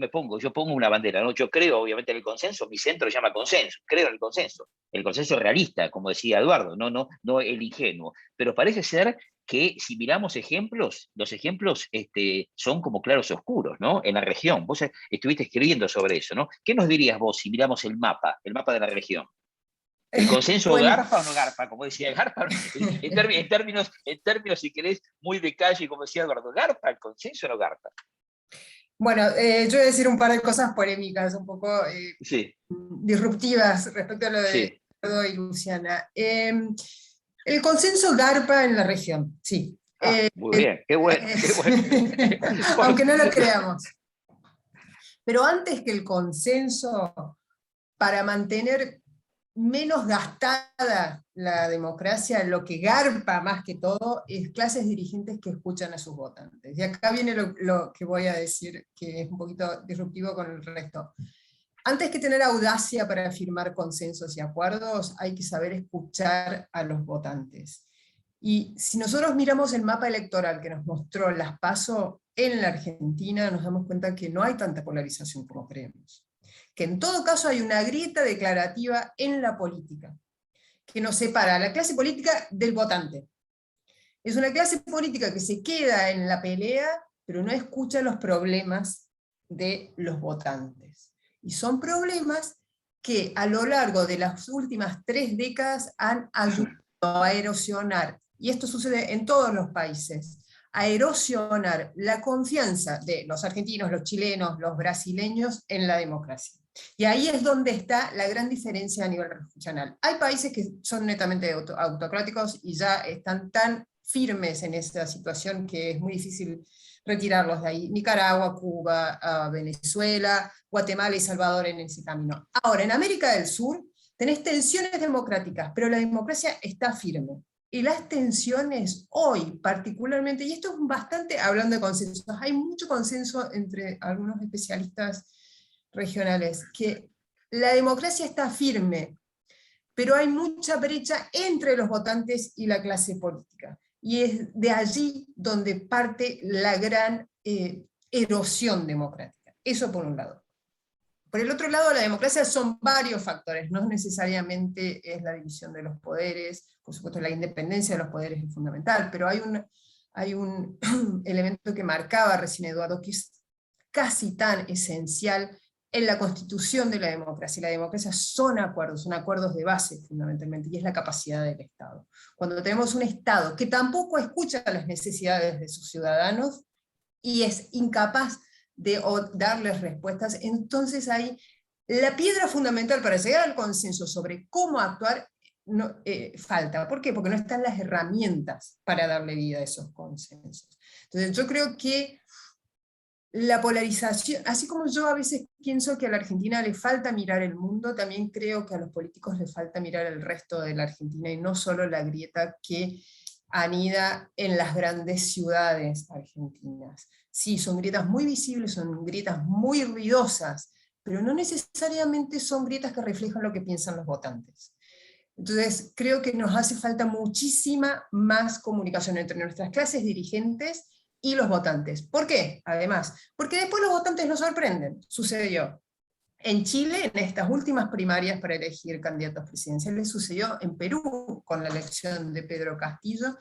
pongo una bandera, ¿no? Yo creo obviamente en el consenso, mi centro se llama consenso, creo en el consenso realista, como decía Eduardo, no el ingenuo, pero parece ser que si miramos ejemplos, los ejemplos son como claros oscuros, ¿no? En la región, vos estuviste escribiendo sobre eso, ¿no? ¿Qué nos dirías vos si miramos el mapa de la región? ¿El consenso Bueno, garpa o no garpa? Como decía Garpa, en términos, si querés, muy de calle, como decía Eduardo, ¿garpa el consenso o no garpa? bueno, yo voy a decir un par de cosas polémicas, un poco Sí, disruptivas respecto a lo de sí. Eduardo y Luciana. El consenso garpa en la región, sí. Muy bien, qué bueno. Aunque no lo creamos. Pero antes que el consenso, para mantener menos gastada la democracia, lo que garpa más que todo, es clases dirigentes que escuchan a sus votantes. Y acá viene lo que voy a decir, que es un poquito disruptivo con el resto. Antes que tener audacia para firmar consensos y acuerdos, hay que saber escuchar a los votantes. Y si nosotros miramos el mapa electoral que nos mostró las PASO en la Argentina, nos damos cuenta que no hay tanta polarización como creemos. Que en todo caso hay una grieta declarativa en la política, que nos separa a la clase política del votante. Es una clase política que se queda en la pelea, pero no escucha los problemas de los votantes. Y son problemas que a lo largo de las últimas 3 décadas han ayudado a erosionar, y esto sucede en todos los países, a erosionar la confianza de los argentinos, los chilenos, los brasileños en la democracia. Y ahí es donde está la gran diferencia a nivel regional. Hay países que son netamente autocráticos y ya están tan firmes en esta situación que es muy difícil retirarlos de ahí. Nicaragua, Cuba, Venezuela, Guatemala y Salvador en ese camino. Ahora, en América del Sur tenés tensiones democráticas, pero la democracia está firme. Y las tensiones hoy particularmente, y esto es bastante, hablando de consensos, hay mucho consenso entre algunos especialistas regionales, que la democracia está firme, pero hay mucha brecha entre los votantes y la clase política. Y es de allí donde parte la gran erosión democrática. Eso por un lado. Por el otro lado, la democracia son varios factores, no necesariamente es la división de los poderes, por supuesto la independencia de los poderes es fundamental, pero hay un elemento que marcaba recién Eduardo, que es casi tan esencial en la constitución de la democracia. La democracia son acuerdos de base fundamentalmente, y es la capacidad del Estado. Cuando tenemos un Estado que tampoco escucha las necesidades de sus ciudadanos y es incapaz de darles respuestas, entonces ahí la piedra fundamental para llegar al consenso sobre cómo actuar falta. ¿Por qué? Porque no están las herramientas para darle vida a esos consensos. Entonces yo creo que la polarización, así como yo a veces pienso que a la Argentina le falta mirar el mundo, también creo que a los políticos les falta mirar el resto de la Argentina y no solo la grieta que anida en las grandes ciudades argentinas. Sí, son grietas muy visibles, son grietas muy ruidosas, pero no necesariamente son grietas que reflejan lo que piensan los votantes. Entonces, creo que nos hace falta muchísima más comunicación entre nuestras clases dirigentes y los votantes. ¿Por qué? Además, porque después los votantes nos sorprenden. Sucedió en Chile, en estas últimas primarias para elegir candidatos presidenciales, sucedió en Perú con la elección de Pedro Castillo,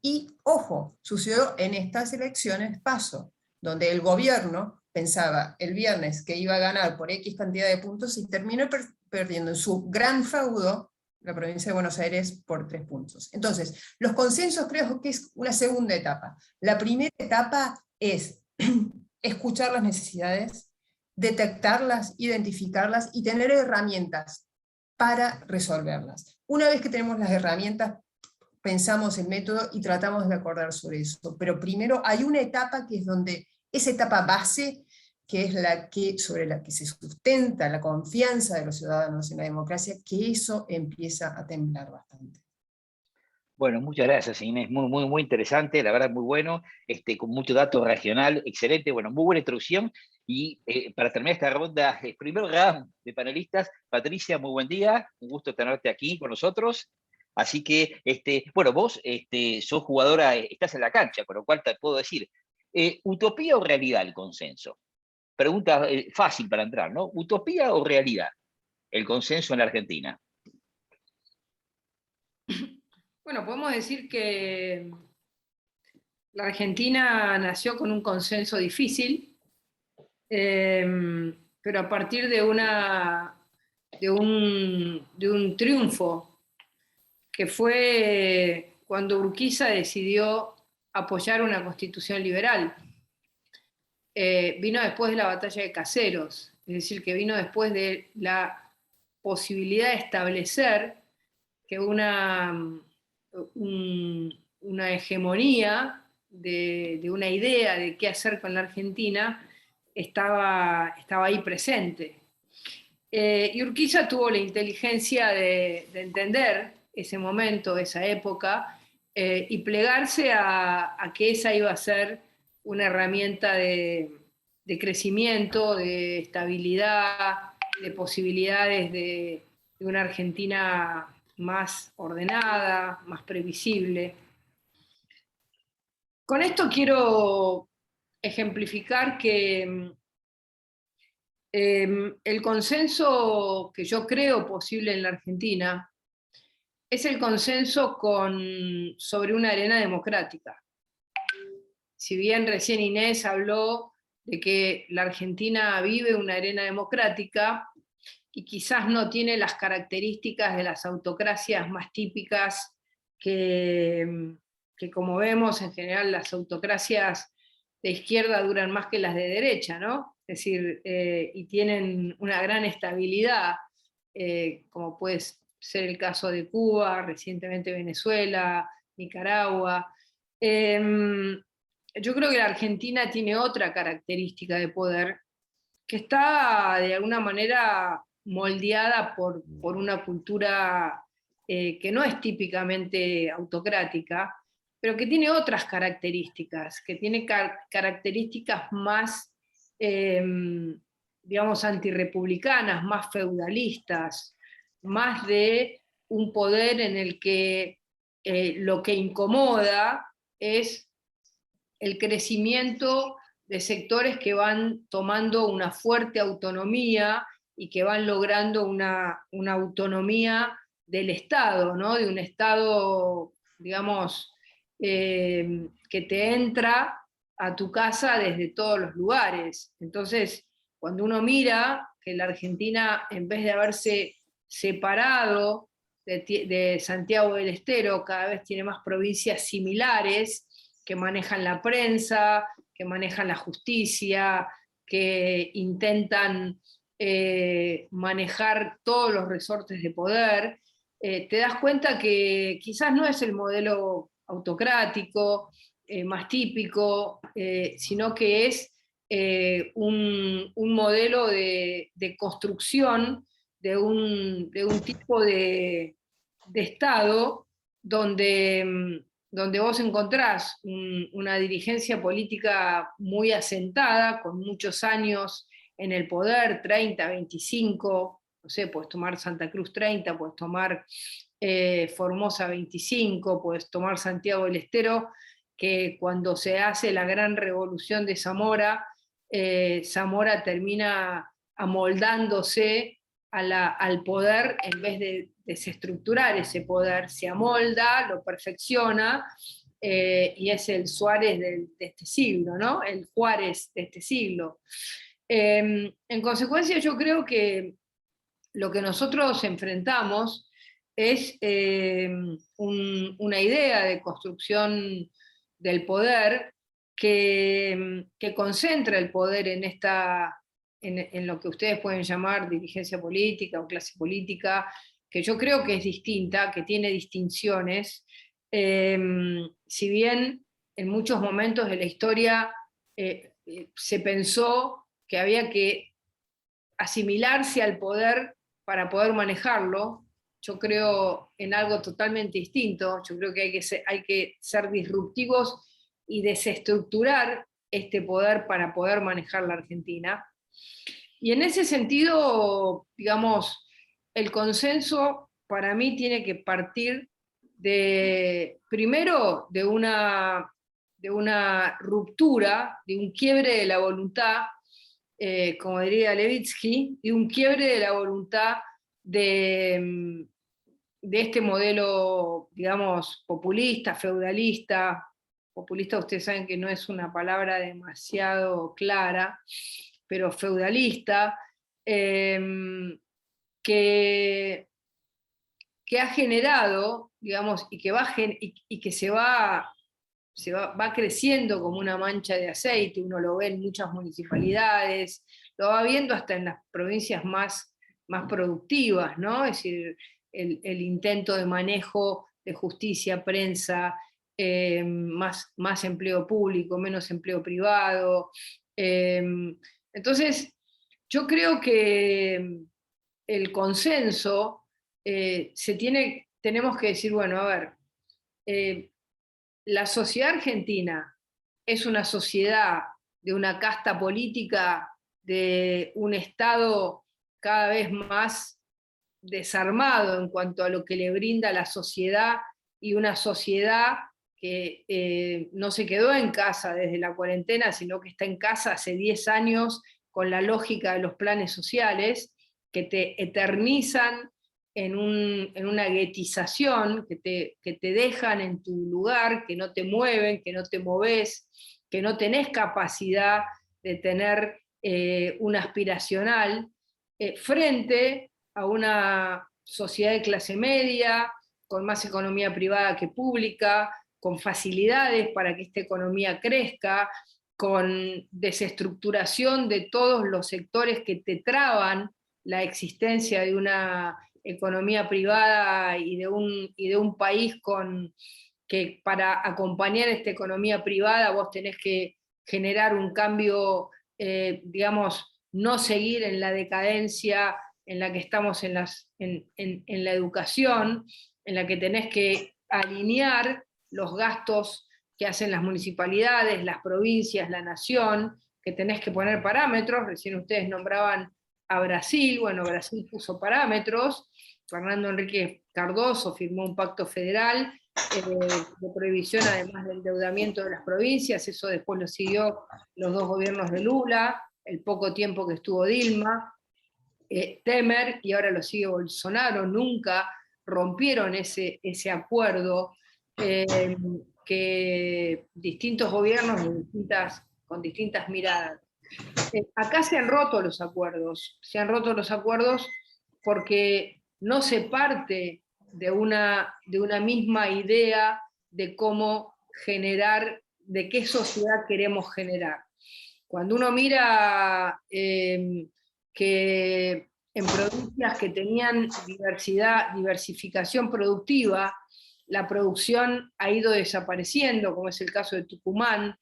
y, ojo, sucedió en estas elecciones PASO, donde el gobierno pensaba el viernes que iba a ganar por X cantidad de puntos y terminó perdiendo en su gran feudo la provincia de Buenos Aires por 3 puntos. Entonces, los consensos creo que es una segunda etapa. La primera etapa es escuchar las necesidades, detectarlas, identificarlas y tener herramientas para resolverlas. Una vez que tenemos las herramientas, pensamos el método y tratamos de acordar sobre eso. Pero primero hay una etapa que es donde, esa etapa base, que es sobre la que se sustenta la confianza de los ciudadanos en la democracia, que eso empieza a temblar bastante. Bueno, muchas gracias, Inés. Muy interesante, la verdad, muy bueno, con mucho dato regional, excelente, bueno, muy buena introducción. Y para terminar esta ronda, primer round de panelistas, Patricia, muy buen día, un gusto tenerte aquí con nosotros. Así que, bueno, vos sos jugadora, estás en la cancha, con lo cual te puedo decir, ¿utopía o realidad el consenso? Pregunta fácil para entrar, ¿no? ¿Utopía o realidad el consenso en la Argentina? Bueno, podemos decir que la Argentina nació con un consenso difícil, pero a partir de un triunfo, que fue cuando Urquiza decidió apoyar una constitución liberal. Vino después de la batalla de Caseros, es decir, que vino después de la posibilidad de establecer que una hegemonía de una idea de qué hacer con la Argentina estaba ahí presente. Y Urquiza tuvo la inteligencia de entender ese momento, esa época, y plegarse a que esa iba a ser una herramienta de crecimiento, de estabilidad, de posibilidades de una Argentina más ordenada, más previsible. Con esto quiero ejemplificar que el consenso que yo creo posible en la Argentina es el consenso sobre una arena democrática. Si bien recién Inés habló de que la Argentina vive una arena democrática y quizás no tiene las características de las autocracias más típicas que como vemos en general las autocracias de izquierda duran más que las de derecha, ¿no? Es decir, y tienen una gran estabilidad, como puede ser el caso de Cuba, recientemente Venezuela, Nicaragua. Yo creo que la Argentina tiene otra característica de poder que está de alguna manera moldeada por una cultura que no es típicamente autocrática, pero que tiene otras características, que tiene características más, digamos, antirrepublicanas, más feudalistas, más de un poder en el que lo que incomoda es el crecimiento de sectores que van tomando una fuerte autonomía y que van logrando una autonomía del Estado, ¿no? De un Estado, digamos, que te entra a tu casa desde todos los lugares. Entonces, cuando uno mira que la Argentina, en vez de haberse separado de Santiago del Estero, cada vez tiene más provincias similares que manejan la prensa, que manejan la justicia, que intentan manejar todos los resortes de poder, te das cuenta que quizás no es el modelo autocrático más típico, sino que es un modelo de construcción de un tipo de Estado donde vos encontrás una dirigencia política muy asentada, con muchos años en el poder, 30, 25, no sé, puedes tomar Santa Cruz 30, puedes tomar Formosa 25, puedes tomar Santiago del Estero, que cuando se hace la gran revolución de Zamora, Zamora termina amoldándose al poder en vez de desestructurar ese poder, se amolda, lo perfecciona, y es el Suárez de este siglo, ¿no? El Juárez de este siglo. En consecuencia, yo creo que lo que nosotros enfrentamos es una idea de construcción del poder que concentra el poder en lo que ustedes pueden llamar dirigencia política o clase política, que yo creo que es distinta, que tiene distinciones, si bien en muchos momentos de la historia se pensó que había que asimilarse al poder para poder manejarlo, yo creo en algo totalmente distinto. Yo creo que hay que ser disruptivos y desestructurar este poder para poder manejar la Argentina. Y en ese sentido, digamos, el consenso para mí tiene que partir primero de una ruptura, de un quiebre de la voluntad, como diría Levitsky, y un quiebre de la voluntad de este modelo, digamos, populista, feudalista. Populista, ustedes saben que no es una palabra demasiado clara, pero feudalista, que ha generado, digamos, y que se va creciendo como una mancha de aceite. Uno lo ve en muchas municipalidades, lo va viendo hasta en las provincias más productivas, ¿no? Es decir, el intento de manejo de justicia, prensa, más empleo público, menos empleo privado. Entonces, yo creo que el consenso, tenemos que decir, bueno, a ver, la sociedad argentina es una sociedad de una casta política, de un Estado cada vez más desarmado en cuanto a lo que le brinda la sociedad, y una sociedad que no se quedó en casa desde la cuarentena, sino que está en casa hace 10 años con la lógica de los planes sociales, que te eternizan en una guetización, que te dejan en tu lugar, que no te mueven, que no te moves, que no tenés capacidad de tener una aspiracional, frente a una sociedad de clase media, con más economía privada que pública, con facilidades para que esta economía crezca, con desestructuración de todos los sectores que te traban la existencia de una economía privada y de un país que para acompañar esta economía privada vos tenés que generar un cambio, digamos, no seguir en la decadencia en la que estamos en la educación, en la que tenés que alinear los gastos que hacen las municipalidades, las provincias, la nación, que tenés que poner parámetros. Recién ustedes nombraban a Brasil. Bueno, Brasil puso parámetros, Fernando Henrique Cardoso firmó un pacto federal de prohibición, además del endeudamiento de las provincias. Eso después lo siguió los dos gobiernos de Lula, el poco tiempo que estuvo Dilma, Temer, y ahora lo sigue Bolsonaro. Nunca rompieron ese acuerdo que distintos gobiernos con distintas miradas. Acá se han roto los acuerdos porque no se parte de una misma idea de cómo generar, de qué sociedad queremos generar. Cuando uno mira que en provincias que tenían diversificación productiva, la producción ha ido desapareciendo, como es el caso de Tucumán.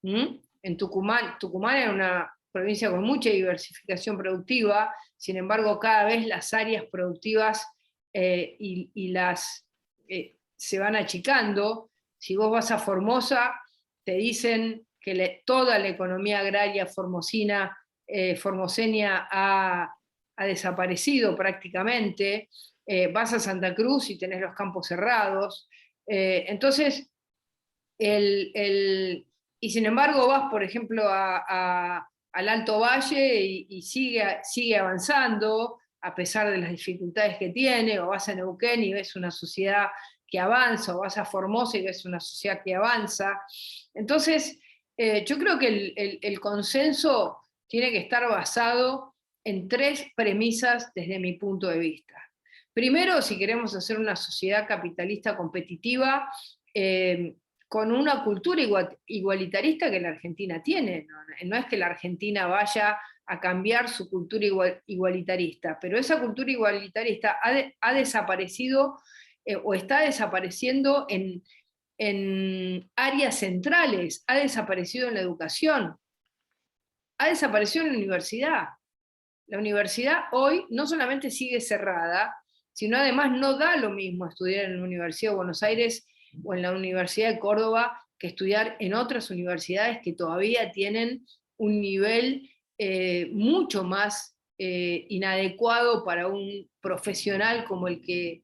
En Tucumán era una provincia con mucha diversificación productiva, sin embargo cada vez las áreas productivas se van achicando. Si vos vas a Formosa, te dicen que toda la economía agraria formoseña ha desaparecido prácticamente. Vas a Santa Cruz y tenés los campos cerrados. Entonces, y sin embargo vas, por ejemplo, al Alto Valle y sigue avanzando, a pesar de las dificultades que tiene, o vas a Neuquén y ves una sociedad que avanza, o vas a Formosa y ves una sociedad que avanza. Entonces, yo creo que el consenso tiene que estar basado en 3 premisas desde mi punto de vista. Primero, si queremos hacer una sociedad capitalista competitiva, con una cultura igualitarista que la Argentina tiene. No es que la Argentina vaya a cambiar su cultura igualitarista, pero esa cultura igualitarista ha desaparecido o está desapareciendo en áreas centrales, ha desaparecido en la educación, ha desaparecido en la universidad. La universidad hoy no solamente sigue cerrada, sino además no da lo mismo estudiar en la Universidad de Buenos Aires o en la Universidad de Córdoba que estudiar en otras universidades que todavía tienen un nivel mucho más inadecuado para un profesional como el que,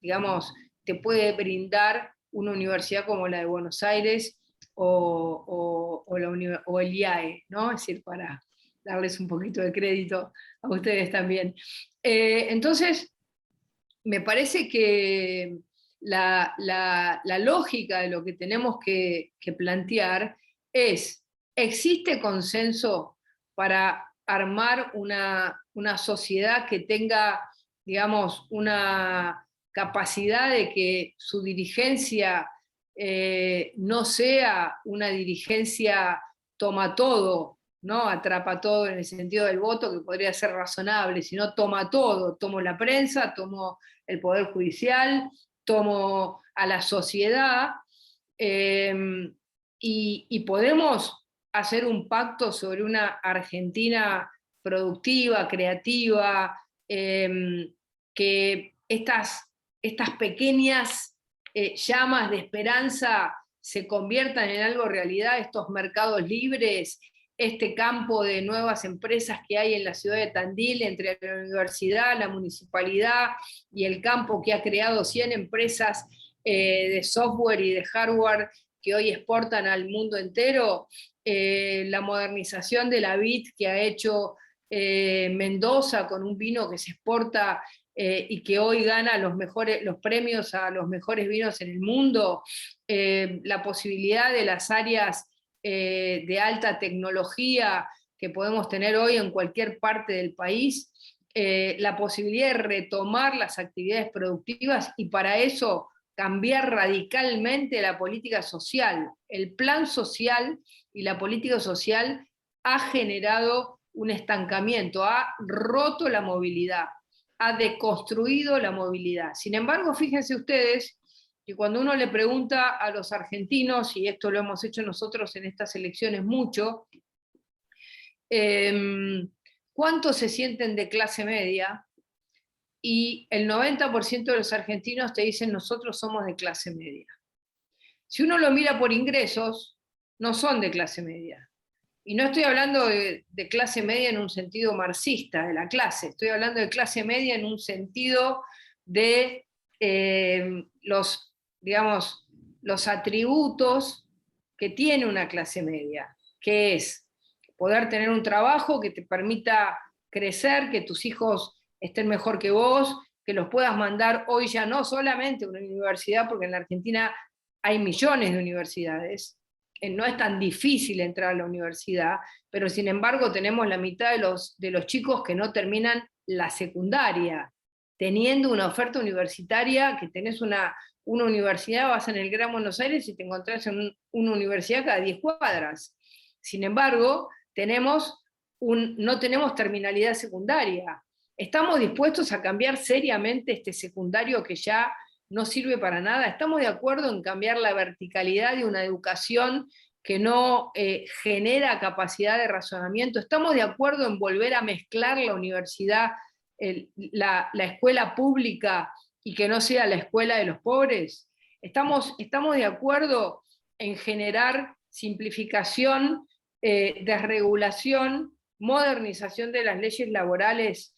digamos, te puede brindar una universidad como la de Buenos Aires o el IAE, ¿no? Es decir, para darles un poquito de crédito a ustedes también. Entonces, me parece que la lógica de lo que tenemos que plantear es: ¿existe consenso para armar una sociedad que tenga, digamos, una capacidad de que su dirigencia no sea una dirigencia toma todo, ¿no? Atrapa todo en el sentido del voto, que podría ser razonable, sino toma todo? Tomo la prensa, tomo el Poder Judicial, tomo a la sociedad, y podemos hacer un pacto sobre una Argentina productiva, creativa, que estas pequeñas llamas de esperanza se conviertan en algo realidad, estos mercados libres, este campo de nuevas empresas que hay en la ciudad de Tandil, entre la universidad, la municipalidad y el campo que ha creado 100 empresas de software y de hardware que hoy exportan al mundo entero, la modernización de la vid que ha hecho Mendoza con un vino que se exporta y que hoy gana los premios a los mejores vinos en el mundo, la posibilidad de las áreas de alta tecnología que podemos tener hoy en cualquier parte del país, la posibilidad de retomar las actividades productivas y para eso cambiar radicalmente la política social. El plan social y la política social ha generado un estancamiento, ha roto la movilidad, ha deconstruido la movilidad. Sin embargo, fíjense ustedes que cuando uno le pregunta a los argentinos, y esto lo hemos hecho nosotros en estas elecciones mucho, ¿cuántos se sienten de clase media? Y el 90% de los argentinos te dicen nosotros somos de clase media. Si uno lo mira por ingresos, no son de clase media. Y no estoy hablando de clase media en un sentido marxista de la clase, estoy hablando de clase media en un sentido de los atributos que tiene una clase media, que es poder tener un trabajo que te permita crecer, que tus hijos estén mejor que vos, que los puedas mandar hoy ya no solamente a una universidad, porque en la Argentina hay millones de universidades, no es tan difícil entrar a la universidad, pero sin embargo tenemos la mitad de los chicos que no terminan la secundaria, teniendo una oferta universitaria, que tenés una universidad, vas en el Gran Buenos Aires y te encontrás en una universidad cada 10 cuadras. Sin embargo, no tenemos terminalidad secundaria. ¿Estamos dispuestos a cambiar seriamente este secundario que ya no sirve para nada? ¿Estamos de acuerdo en cambiar la verticalidad de una educación que no genera capacidad de razonamiento? ¿Estamos de acuerdo en volver a mezclar la universidad, la escuela pública, y que no sea la escuela de los pobres? ¿Estamos de acuerdo en generar simplificación, desregulación, modernización de las leyes laborales,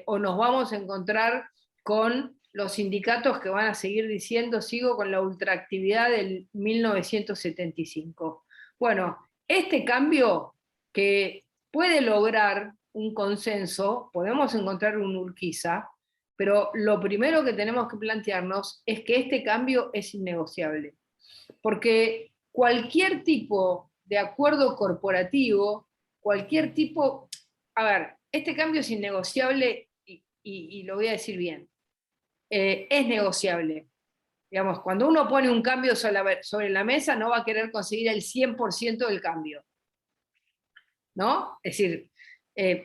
o nos vamos a encontrar con los sindicatos que van a seguir diciendo sigo con la ultraactividad del 1975? Bueno, este cambio que puede lograr un consenso, podemos encontrar un Urquiza, pero lo primero que tenemos que plantearnos es que este cambio es innegociable, porque cualquier tipo de acuerdo corporativo, cualquier tipo, este cambio es innegociable y lo voy a decir bien, es negociable. Digamos, cuando uno pone un cambio sobre la mesa, no va a querer conseguir el 100% del cambio, ¿no? Es decir,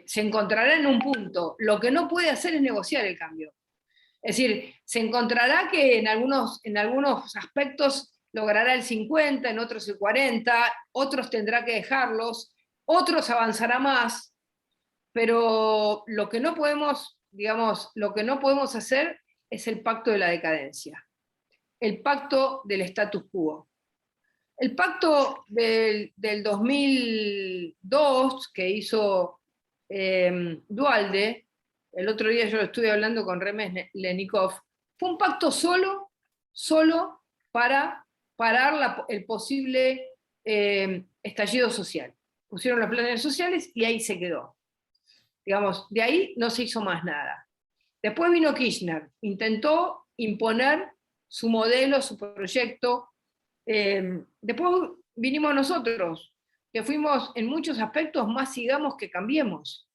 se encontrará en un punto. Lo que no puede hacer es negociar el cambio. Es decir, se encontrará que en algunos aspectos logrará el 50, en otros el 40, otros tendrá que dejarlos, otros avanzará más, pero lo que no podemos hacer es el pacto de la decadencia, el pacto del status quo. El pacto del 2002 que hizo Duhalde, el otro día yo lo estuve hablando con Remes Lenikov, fue un pacto solo para parar el posible estallido social. Pusieron los planes sociales y ahí se quedó. Digamos, de ahí no se hizo más nada. Después vino Kirchner, intentó imponer su modelo, su proyecto. Después vinimos nosotros, que fuimos en muchos aspectos más sigamos que cambiemos.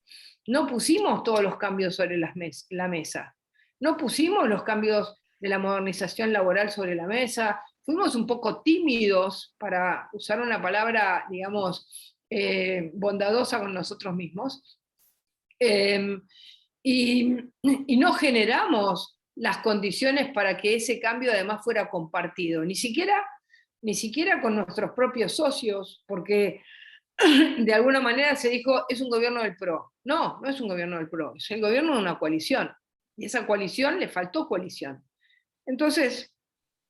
No pusimos todos los cambios sobre la mesa. No pusimos los cambios de la modernización laboral sobre la mesa. Fuimos un poco tímidos, para usar una palabra, digamos, bondadosa con nosotros mismos. Y no generamos las condiciones para que ese cambio además fuera compartido, ni siquiera con nuestros propios socios, porque de alguna manera se dijo, es un gobierno del PRO. No, no es un gobierno del PRO, es el gobierno de una coalición. Y esa coalición le faltó coalición. Entonces,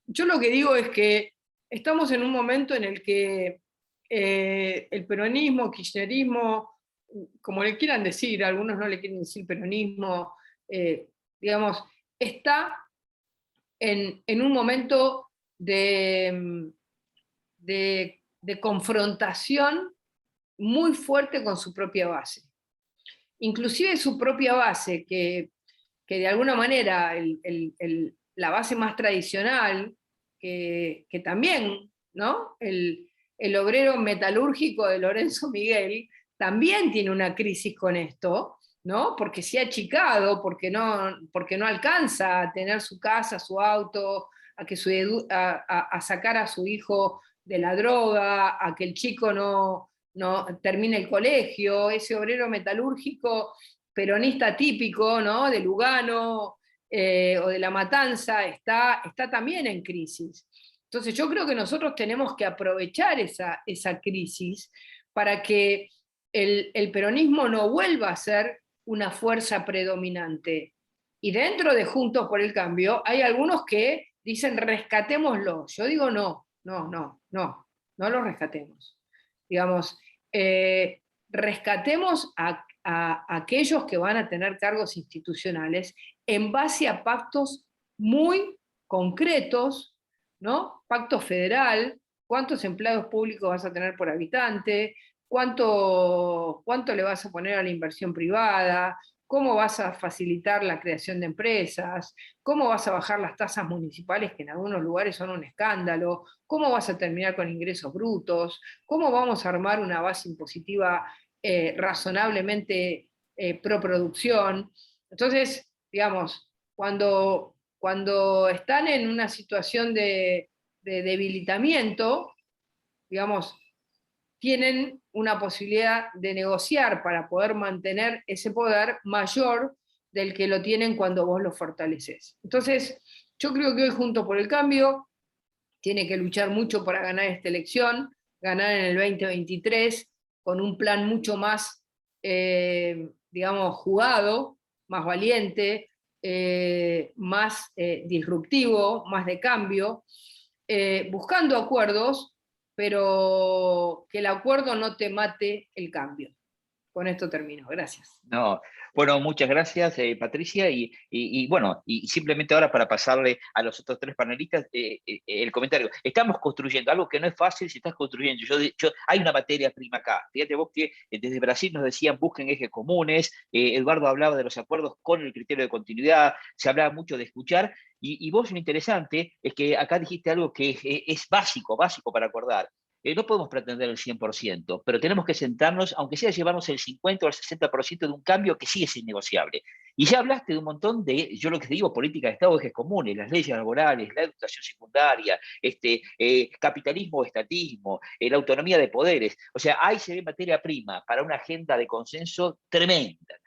yo lo que digo es que estamos en un momento en el que el peronismo, kirchnerismo, como le quieran decir, algunos no le quieren decir peronismo, digamos, está en un momento de confrontación muy fuerte con su propia base. Inclusive su propia base, que de alguna manera la base más tradicional, que también, ¿no? El obrero metalúrgico de Lorenzo Miguel también tiene una crisis con esto, ¿no? Porque se ha achicado, porque no alcanza a tener su casa, su auto, a sacar a su hijo de la droga, a que el chico no termine el colegio, ese obrero metalúrgico peronista típico, ¿no? De Lugano o de La Matanza, está también en crisis. Entonces yo creo que nosotros tenemos que aprovechar esa crisis para que el peronismo no vuelva a ser una fuerza predominante. Y dentro de Juntos por el Cambio hay algunos que dicen rescatémoslo. Yo digo no lo rescatemos. Digamos, rescatemos a aquellos que van a tener cargos institucionales en base a pactos muy concretos, ¿no? Pacto federal, cuántos empleados públicos vas a tener por habitante, cuánto le vas a poner a la inversión privada, cómo vas a facilitar la creación de empresas, cómo vas a bajar las tasas municipales, que en algunos lugares son un escándalo, cómo vas a terminar con ingresos brutos, cómo vamos a armar una base impositiva razonablemente pro producción. Entonces, digamos, cuando están en una situación de debilitamiento, digamos, tienen una posibilidad de negociar para poder mantener ese poder mayor del que lo tienen cuando vos lo fortaleces. Entonces, yo creo que hoy Juntos por el Cambio tiene que luchar mucho para ganar esta elección, ganar en el 2023 con un plan mucho más, digamos, jugado, más valiente, más disruptivo, más de cambio, buscando acuerdos, pero que el acuerdo no te mate el cambio. Con esto termino. Gracias. No, bueno, muchas gracias, Patricia. Bueno, y simplemente ahora para pasarle a los otros tres panelistas el comentario. Estamos construyendo algo que no es fácil si estás construyendo. Hay una materia prima acá. Fíjate vos que desde Brasil nos decían busquen ejes comunes. Eduardo hablaba de los acuerdos con el criterio de continuidad. Se hablaba mucho de escuchar. Y vos lo interesante es que acá dijiste algo que es básico para acordar. No podemos pretender el 100%, pero tenemos que sentarnos, aunque sea llevarnos el 50 o el 60% de un cambio que sí es innegociable. Y ya hablaste de un montón de, yo lo que te digo, política de Estado, ejes comunes, las leyes laborales, la educación secundaria, capitalismo o estatismo, la autonomía de poderes. O sea, ahí se ve materia prima para una agenda de consenso tremenda.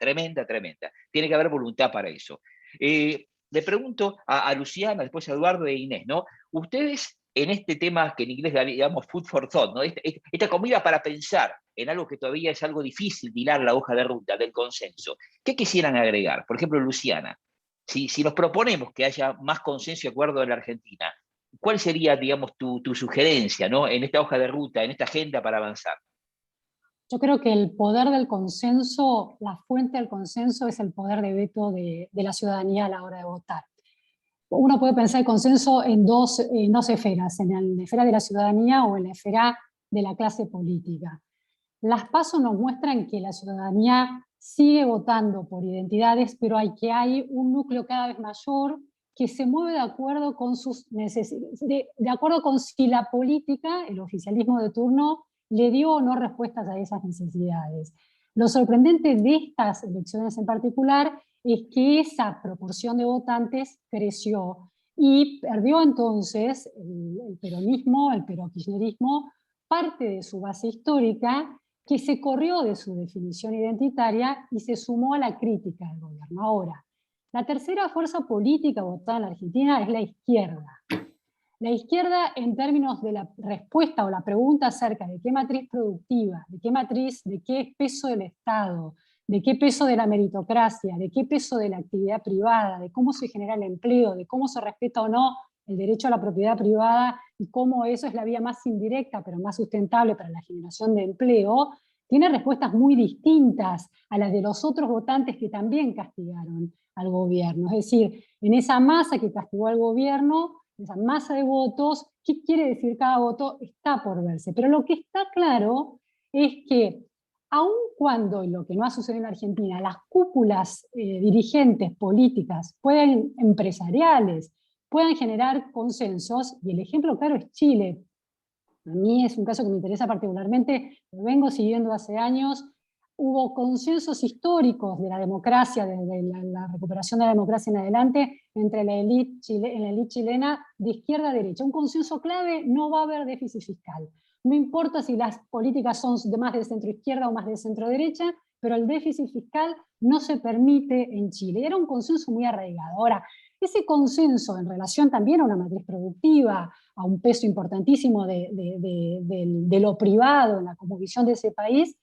Tiene que haber voluntad para eso. Le pregunto a Luciana, después a Eduardo e Inés, ¿no? Ustedes en este tema que en inglés llamamos food for thought, ¿no? Esta comida para pensar en algo que todavía es algo difícil, hilar la hoja de ruta del consenso. ¿Qué quisieran agregar? Por ejemplo, Luciana, si nos proponemos que haya más consenso y acuerdo en la Argentina, ¿cuál sería, digamos, tu sugerencia, ¿no? En esta hoja de ruta, en esta agenda para avanzar? Yo creo que el poder del consenso, la fuente del consenso es el poder de veto de la ciudadanía a la hora de votar. Uno puede pensar el consenso en dos esferas, en la esfera de la ciudadanía o en la esfera de la clase política. Las PASO nos muestran que la ciudadanía sigue votando por identidades, pero hay un núcleo cada vez mayor que se mueve de acuerdo con sus necesidades, de acuerdo con si la política, el oficialismo de turno, le dio o no respuestas a esas necesidades. Lo sorprendente de estas elecciones en particular es que esa proporción de votantes creció y perdió entonces el peronismo, el kirchnerismo, parte de su base histórica, que se corrió de su definición identitaria y se sumó a la crítica del gobierno. Ahora, la tercera fuerza política votada en la Argentina es la izquierda. La izquierda, en términos de la respuesta o la pregunta acerca de qué matriz productiva, de qué peso del Estado, de qué peso de la meritocracia, de qué peso de la actividad privada, de cómo se genera el empleo, de cómo se respeta o no el derecho a la propiedad privada y cómo eso es la vía más indirecta pero más sustentable para la generación de empleo, tiene respuestas muy distintas a las de los otros votantes que también castigaron al gobierno. Es decir, en esa masa que castigó al gobierno, esa masa de votos, ¿qué quiere decir cada voto? Está por verse. Pero lo que está claro es que, aun cuando, y lo que no ha sucedido en Argentina, las cúpulas dirigentes políticas, empresariales, puedan generar consensos, y el ejemplo claro es Chile. A mí es un caso que me interesa particularmente, lo vengo siguiendo hace años. Hubo consensos históricos de la democracia, desde la recuperación de la democracia en adelante, entre la élite chilena de izquierda a derecha. Un consenso clave: no va a haber déficit fiscal. No importa si las políticas son de más de centro izquierda o más de centro derecha, pero el déficit fiscal no se permite en Chile. Y era un consenso muy arraigado. Ahora, ese consenso en relación también a una matriz productiva, a un peso importantísimo de lo privado en la cosmovisión de ese país,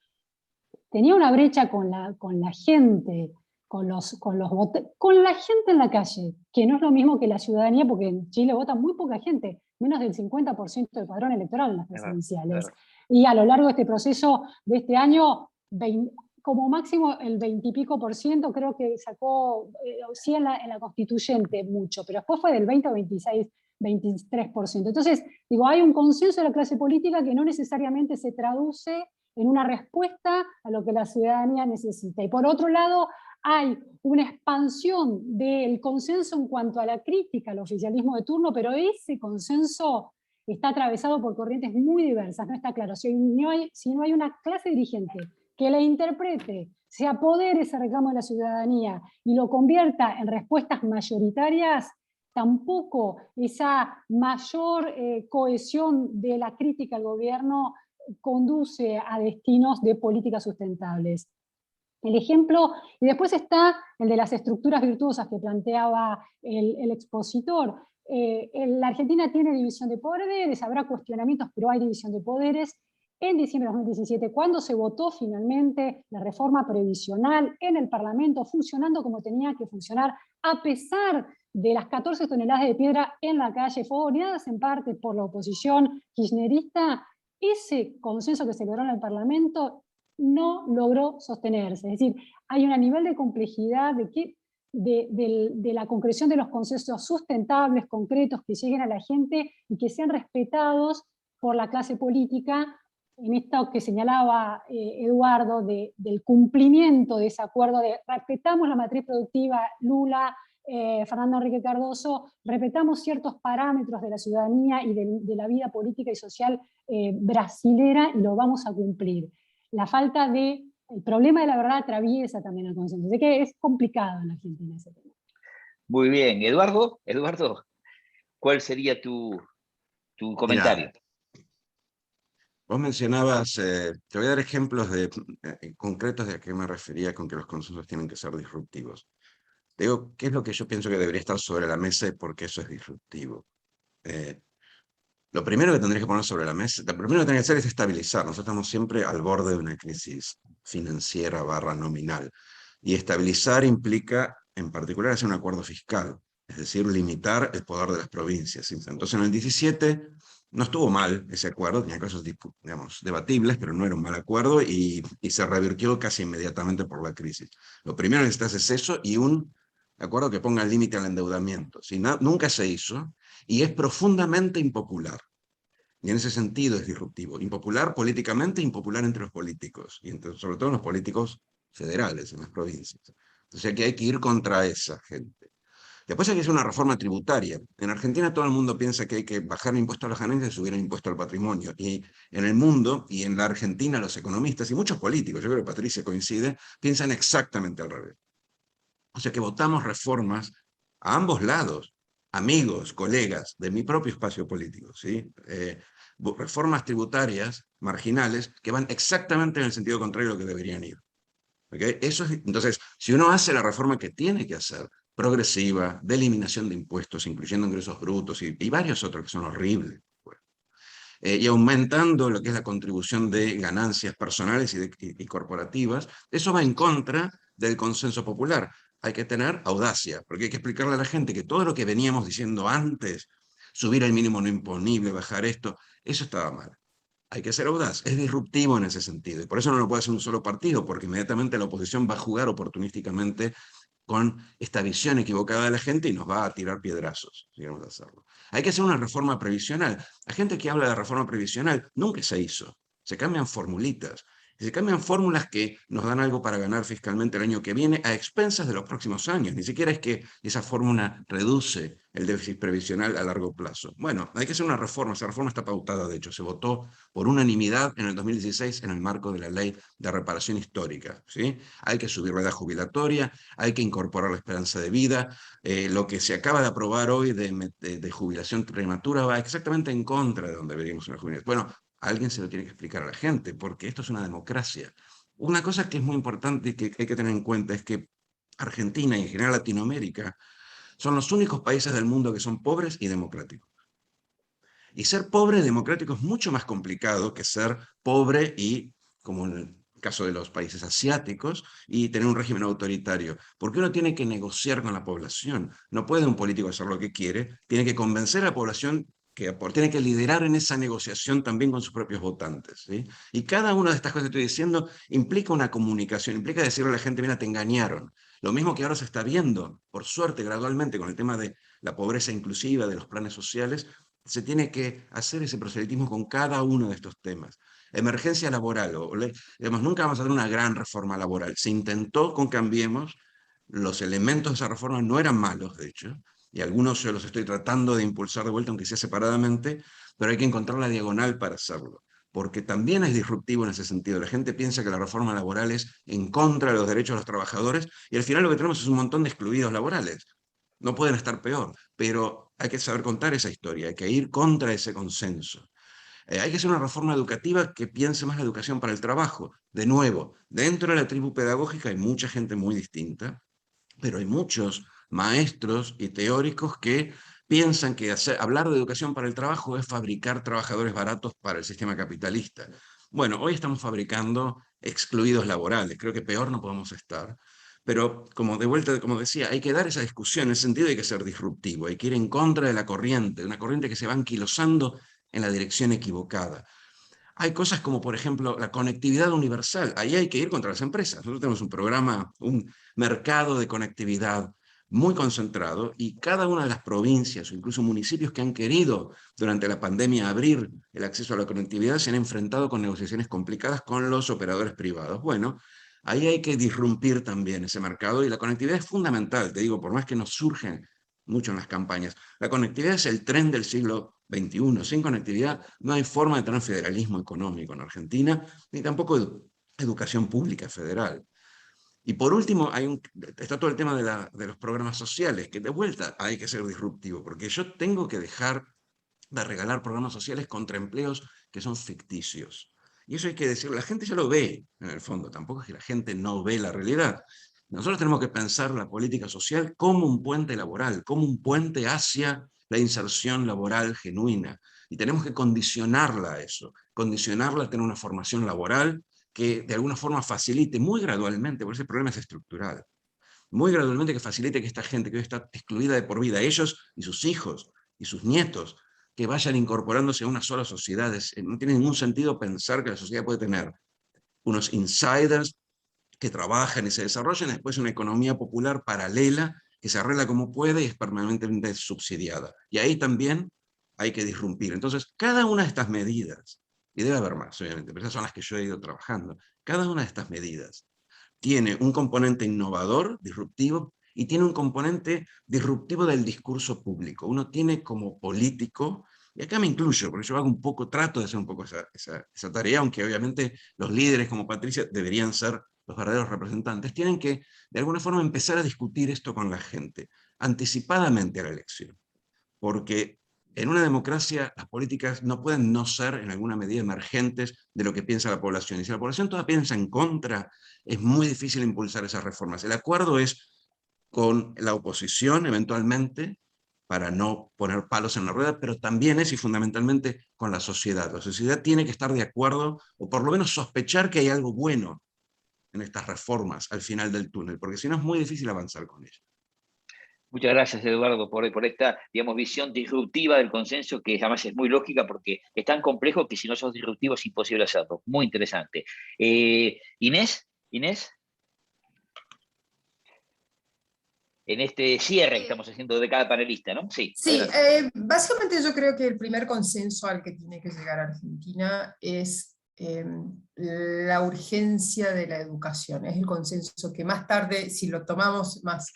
tenía una brecha con la gente, con la gente en la calle, que no es lo mismo que la ciudadanía, porque en Chile vota muy poca gente, menos del 50% del padrón electoral en las presidenciales. Claro. Y a lo largo de este proceso de este año, como máximo el 20 y pico %, creo que sacó, sí en la constituyente mucho, pero después fue del 20 o 26, 23%. Entonces, digo, hay un consenso de la clase política que no necesariamente se traduce en una respuesta a lo que la ciudadanía necesita. Y por otro lado, hay una expansión del consenso en cuanto a la crítica al oficialismo de turno, pero ese consenso está atravesado por corrientes muy diversas, no está claro. Si no hay una clase dirigente que la interprete, se apodere ese reclamo de la ciudadanía y lo convierta en respuestas mayoritarias, tampoco esa mayor cohesión de la crítica al gobierno conduce a destinos de políticas sustentables. El ejemplo, y después está el de las estructuras virtuosas que planteaba el expositor. La Argentina tiene división de poderes, habrá cuestionamientos, pero hay división de poderes. En diciembre de 2017, cuando se votó finalmente la reforma previsional en el Parlamento, funcionando como tenía que funcionar, a pesar de las 14 toneladas de piedra en la calle, fogoneadas en parte por la oposición kirchnerista, ese consenso que se logró en el Parlamento no logró sostenerse. Es decir, hay un nivel de complejidad de la concreción de los consensos sustentables, concretos, que lleguen a la gente y que sean respetados por la clase política, en esto que señalaba Eduardo, del cumplimiento de ese acuerdo de respetamos la matriz productiva, Lula, Fernando Henrique Cardoso, respetamos ciertos parámetros de la ciudadanía y de la vida política y social brasilera, y lo vamos a cumplir. El problema de la verdad atraviesa también el consenso. Así que es complicado en la Argentina ese tema. Muy bien. Eduardo, ¿cuál sería tu comentario? Mirá, vos mencionabas, te voy a dar ejemplos concretos de a qué me refería con que los consensos tienen que ser disruptivos. Te digo, ¿qué es lo que yo pienso que debería estar sobre la mesa y por qué eso es disruptivo? Lo primero que tendría que poner sobre la mesa, lo primero que tendría que hacer es estabilizar. Nosotros estamos siempre al borde de una crisis financiera / nominal. Y estabilizar implica, en particular, hacer un acuerdo fiscal, es decir, limitar el poder de las provincias. Entonces, en el 17 no estuvo mal ese acuerdo, tenía cosas, digamos, debatibles, pero no era un mal acuerdo y se revirtió casi inmediatamente por la crisis. Lo primero que necesitas es eso y un acuerdo que ponga límite al endeudamiento. Nunca se hizo y es profundamente impopular. Y en ese sentido es disruptivo. Impopular políticamente, impopular entre los políticos, y sobre todo en los políticos federales, en las provincias. O sea que hay que ir contra esa gente. Después hay que hacer una reforma tributaria. En Argentina todo el mundo piensa que hay que bajar el impuesto a las ganancias y subir el impuesto al patrimonio. Y en el mundo, y en la Argentina, los economistas y muchos políticos, yo creo que Patricia coincide, piensan exactamente al revés. O sea que votamos reformas a ambos lados, amigos, colegas de mi propio espacio político, ¿sí? Reformas tributarias marginales que van exactamente en el sentido contrario de lo que deberían ir. ¿Okay? Entonces, si uno hace la reforma que tiene que hacer, progresiva, de eliminación de impuestos, incluyendo ingresos brutos y varios otros que son horribles. Y aumentando lo que es la contribución de ganancias personales y corporativas, eso va en contra del consenso popular. Hay que tener audacia, porque hay que explicarle a la gente que todo lo que veníamos diciendo antes, subir el mínimo no imponible, bajar esto, eso estaba mal. Hay que ser audaz, es disruptivo en ese sentido, y por eso no lo puede hacer un solo partido, porque inmediatamente la oposición va a jugar oportunísticamente con esta visión equivocada de la gente y nos va a tirar piedrazos, si queremos hacerlo. Hay que hacer una reforma previsional. La gente que habla de reforma previsional nunca se hizo. Se cambian formulitas. Se cambian fórmulas que nos dan algo para ganar fiscalmente el año que viene a expensas de los próximos años. Ni siquiera es que esa fórmula reduce el déficit previsional a largo plazo. Bueno, hay que hacer una reforma. Esa reforma está pautada, de hecho. Se votó por unanimidad en el 2016 en el marco de la ley de reparación histórica, ¿sí? Hay que subir la edad jubilatoria, hay que incorporar la esperanza de vida. Lo que se acaba de aprobar hoy de jubilación prematura va exactamente en contra de donde veríamos una jubilación. Bueno, alguien se lo tiene que explicar a la gente, porque esto es una democracia. Una cosa que es muy importante y que hay que tener en cuenta es que Argentina y en general Latinoamérica son los únicos países del mundo que son pobres y democráticos. Y ser pobre y democrático es mucho más complicado que ser pobre y, como en el caso de los países asiáticos, y tener un régimen autoritario. Porque uno tiene que negociar con la población. No puede un político hacer lo que quiere, tiene que convencer a la población tiene que liderar en esa negociación también con sus propios votantes, ¿sí? Y cada una de estas cosas que estoy diciendo implica una comunicación, implica decirle a la gente, mira, te engañaron. Lo mismo que ahora se está viendo, por suerte, gradualmente, con el tema de la pobreza inclusiva, de los planes sociales, se tiene que hacer ese proselitismo con cada uno de estos temas. Emergencia laboral, digamos, nunca vamos a hacer una gran reforma laboral. Se intentó con Cambiemos, los elementos de esa reforma no eran malos, de hecho, y algunos yo los estoy tratando de impulsar de vuelta, aunque sea separadamente, pero hay que encontrar la diagonal para hacerlo, porque también es disruptivo en ese sentido. La gente piensa que la reforma laboral es en contra de los derechos de los trabajadores, y al final lo que tenemos es un montón de excluidos laborales. No pueden estar peor, pero hay que saber contar esa historia, hay que ir contra ese consenso. Hay que hacer una reforma educativa que piense más la educación para el trabajo. De nuevo, dentro de la tribu pedagógica hay mucha gente muy distinta, pero hay muchos maestros y teóricos que piensan que hablar de educación para el trabajo es fabricar trabajadores baratos para el sistema capitalista. Bueno, hoy estamos fabricando excluidos laborales, creo que peor no podemos estar. Pero, como de vuelta, como decía, hay que dar esa discusión, en el sentido de que ser disruptivo, hay que ir en contra de la corriente, de una corriente que se va anquilosando en la dirección equivocada. Hay cosas como, por ejemplo, la conectividad universal. Ahí hay que ir contra las empresas. Nosotros tenemos un programa, un mercado de conectividad muy concentrado, y cada una de las provincias o incluso municipios que han querido durante la pandemia abrir el acceso a la conectividad se han enfrentado con negociaciones complicadas con los operadores privados. Bueno, ahí hay que disrumpir también ese mercado, y la conectividad es fundamental, te digo, por más que nos surgen mucho en las campañas. La conectividad es el tren del siglo XXI. Sin conectividad no hay forma de tener federalismo económico en Argentina, ni tampoco educación pública federal. Y por último, está todo el tema de los programas sociales, que de vuelta hay que ser disruptivo, porque yo tengo que dejar de regalar programas sociales contra empleos que son ficticios. Y eso hay que decirlo, la gente ya lo ve en el fondo, tampoco es que la gente no ve la realidad. Nosotros tenemos que pensar la política social como un puente laboral, como un puente hacia la inserción laboral genuina. Y tenemos que condicionarla a eso, condicionarla a tener una formación laboral que de alguna forma facilite muy gradualmente, porque ese problema es estructural, muy gradualmente que facilite que esta gente que hoy está excluida de por vida, ellos y sus hijos y sus nietos, que vayan incorporándose a una sola sociedad. No tiene ningún sentido pensar que la sociedad puede tener unos insiders que trabajan y se desarrollan, y después una economía popular paralela que se arregla como puede y es permanentemente subsidiada. Y ahí también hay que disrumpir. Entonces, cada una de estas medidas, y debe haber más, obviamente, pero esas son las que yo he ido trabajando, cada una de estas medidas tiene un componente innovador, disruptivo, y tiene un componente disruptivo del discurso público. Uno tiene como político, y acá me incluyo, porque yo hago un poco, trato de hacer un poco esa tarea, aunque obviamente los líderes como Patricia deberían ser los verdaderos representantes, tienen que de alguna forma empezar a discutir esto con la gente, anticipadamente a la elección. Porque en una democracia las políticas no pueden no ser en alguna medida emergentes de lo que piensa la población. Y si la población toda piensa en contra, es muy difícil impulsar esas reformas. El acuerdo es con la oposición eventualmente, para no poner palos en la rueda, pero también es y fundamentalmente con la sociedad. La sociedad tiene que estar de acuerdo, o por lo menos sospechar que hay algo bueno en estas reformas al final del túnel, porque si no es muy difícil avanzar con ellas. Muchas gracias, Eduardo, por esta, digamos, visión disruptiva del consenso, que además es muy lógica porque es tan complejo que si no sos disruptivo es imposible hacerlo. Muy interesante. Inés, en este cierre que estamos haciendo de cada panelista, ¿no? Sí. Sí, básicamente yo creo que el primer consenso al que tiene que llegar Argentina es la urgencia de la educación. Es el consenso que más tarde, si lo tomamos más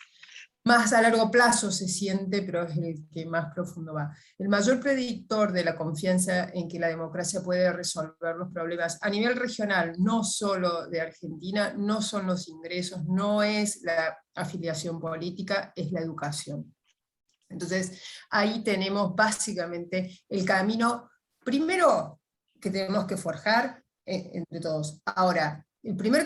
a largo plazo se siente, pero es el que más profundo va. El mayor predictor de la confianza en que la democracia puede resolver los problemas a nivel regional, no solo de Argentina, no son los ingresos, no es la afiliación política, es la educación. Entonces, ahí tenemos básicamente el camino, primero, que tenemos que forjar entre todos. Ahora, el primer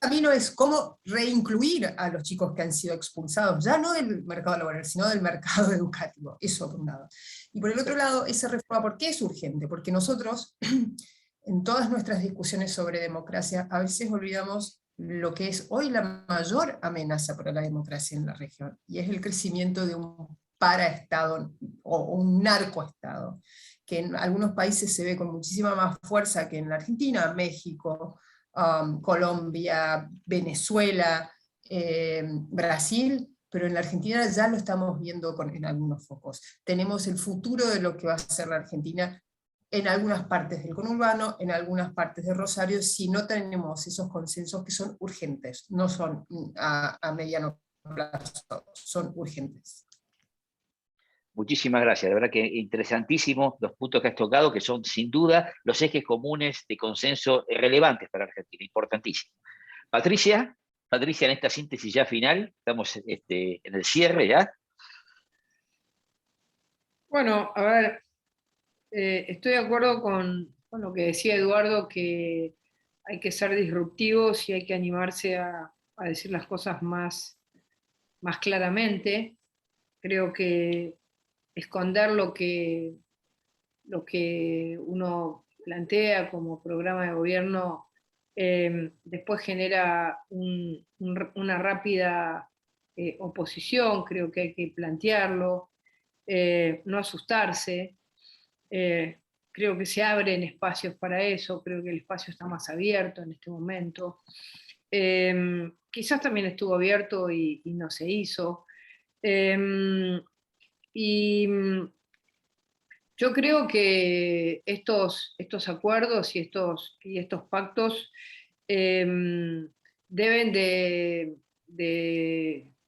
camino es cómo reincluir a los chicos que han sido expulsados, ya no del mercado laboral, sino del mercado educativo. Eso por un lado. Y por el otro lado, esa reforma, ¿por qué es urgente? Porque nosotros, en todas nuestras discusiones sobre democracia, a veces olvidamos lo que es hoy la mayor amenaza para la democracia en la región, y es el crecimiento de un paraestado o un narcoestado, que en algunos países se ve con muchísima más fuerza que en la Argentina, México, Colombia, Venezuela, Brasil, pero en la Argentina ya lo estamos viendo en algunos focos. Tenemos el futuro de lo que va a ser la Argentina en algunas partes del conurbano, en algunas partes de Rosario, si no tenemos esos consensos que son urgentes, no son a mediano plazo, son urgentes. Muchísimas gracias, de verdad que interesantísimos los puntos que has tocado, que son sin duda los ejes comunes de consenso relevantes para Argentina, importantísimo. Patricia, en esta síntesis ya final, estamos en el cierre ya. Bueno, a ver, estoy de acuerdo con lo que decía Eduardo, que hay que ser disruptivos y hay que animarse a decir las cosas más claramente. Creo que esconder lo que uno plantea como programa de gobierno después genera una rápida oposición. Creo que hay que plantearlo, no asustarse. Creo que se abren espacios para eso, creo que el espacio está más abierto en este momento. Quizás también estuvo abierto y no se hizo. Y yo creo que estos acuerdos y estos pactos deben de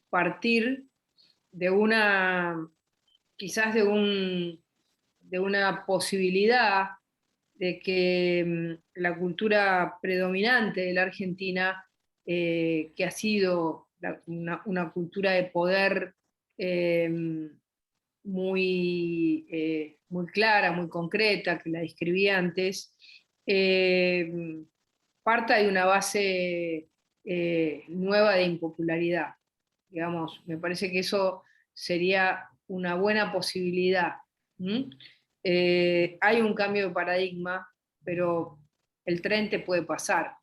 partir de quizás de una posibilidad de que la cultura predominante de la Argentina, que ha sido una cultura de poder muy clara, muy concreta, que la describí antes, parta de una base nueva de impopularidad. Digamos, me parece que eso sería una buena posibilidad. Hay un cambio de paradigma, pero el tren te puede pasar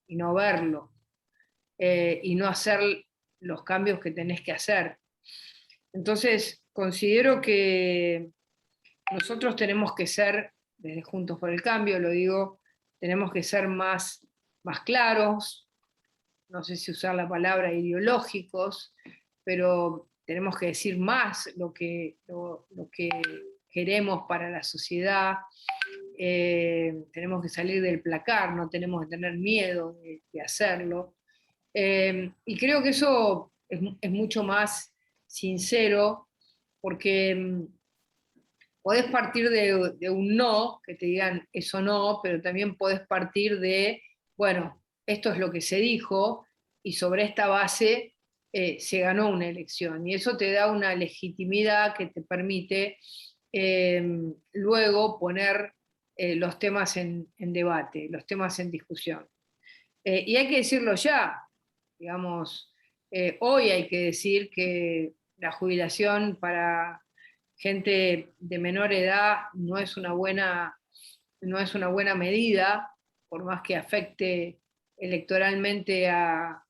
y no verlo, y no hacer los cambios que tenés que hacer. Entonces, considero que nosotros tenemos que ser, desde Juntos por el Cambio, lo digo, tenemos que ser más claros, no sé si usar la palabra ideológicos, pero tenemos que decir más lo que queremos para la sociedad. Tenemos que salir del placar, no tenemos que tener miedo de hacerlo. Y creo que eso es mucho más sincero, porque podés partir de un no, que te digan eso no, pero también podés partir de, bueno, esto es lo que se dijo, y sobre esta base se ganó una elección, y eso te da una legitimidad que te permite luego poner los temas en debate, los temas en discusión. Y hay que decirlo ya, digamos, Hoy hay que decir que la jubilación para gente de menor edad no es una buena medida, por más que afecte electoralmente a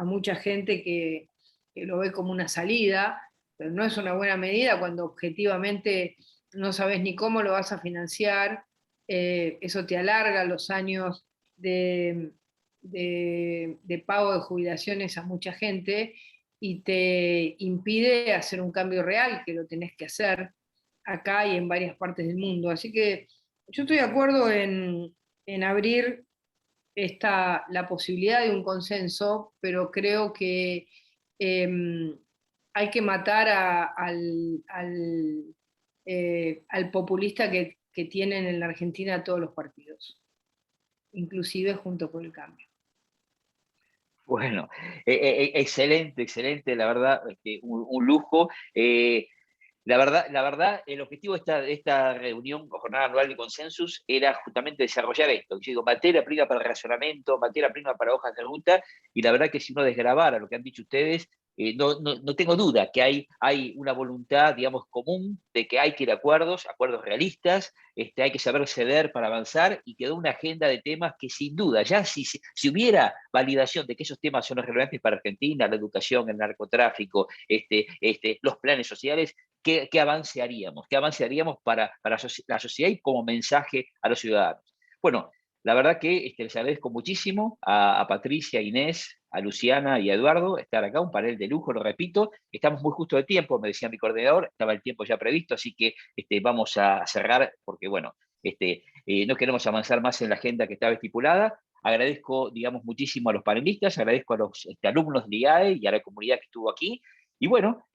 mucha gente que lo ve como una salida, pero no es una buena medida cuando objetivamente no sabes ni cómo lo vas a financiar. Eso te alarga los años de pago de jubilaciones a mucha gente y te impide hacer un cambio real, que lo tenés que hacer acá y en varias partes del mundo. Así que yo estoy de acuerdo en abrir la posibilidad de un consenso, pero creo que hay que matar al populista que tienen en la Argentina todos los partidos, inclusive junto con el Cambio. Bueno, excelente, excelente, la verdad, un lujo. La verdad, el objetivo de esta reunión o jornada anual de consensus era justamente desarrollar esto. Yo digo, materia prima para el razonamiento, materia prima para hojas de ruta, y la verdad que si uno desgrabara lo que han dicho ustedes, no tengo duda que hay una voluntad, digamos, común de que hay que ir a acuerdos realistas, hay que saber ceder para avanzar, y quedó una agenda de temas que sin duda, ya si hubiera validación de que esos temas son los relevantes para Argentina, la educación, el narcotráfico, los planes sociales, ¿qué avance haríamos? ¿Qué avance haríamos para la sociedad y como mensaje a los ciudadanos? Bueno, la verdad que les agradezco muchísimo a Patricia, a Inés, a Luciana y a Eduardo estar acá, un panel de lujo, lo repito. Estamos muy justo de tiempo, me decía mi coordinador, estaba el tiempo ya previsto, así que vamos a cerrar porque, bueno, no queremos avanzar más en la agenda que estaba estipulada. Agradezco, digamos, muchísimo a los panelistas, agradezco a los alumnos de IAE y a la comunidad que estuvo aquí. Y bueno,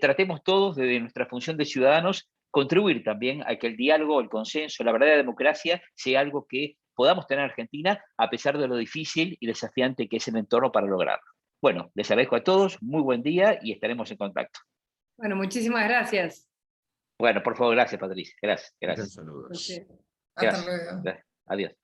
tratemos todos desde nuestra función de ciudadanos contribuir también a que el diálogo, el consenso, la verdadera democracia sea algo que podamos tener en Argentina a pesar de lo difícil y desafiante que es el entorno para lograrlo. Bueno, les agradezco a todos, muy buen día y estaremos en contacto. Bueno, muchísimas gracias. Bueno, por favor, gracias, Patricia. Gracias. Saludos. Hasta Gracias. luego. Adiós.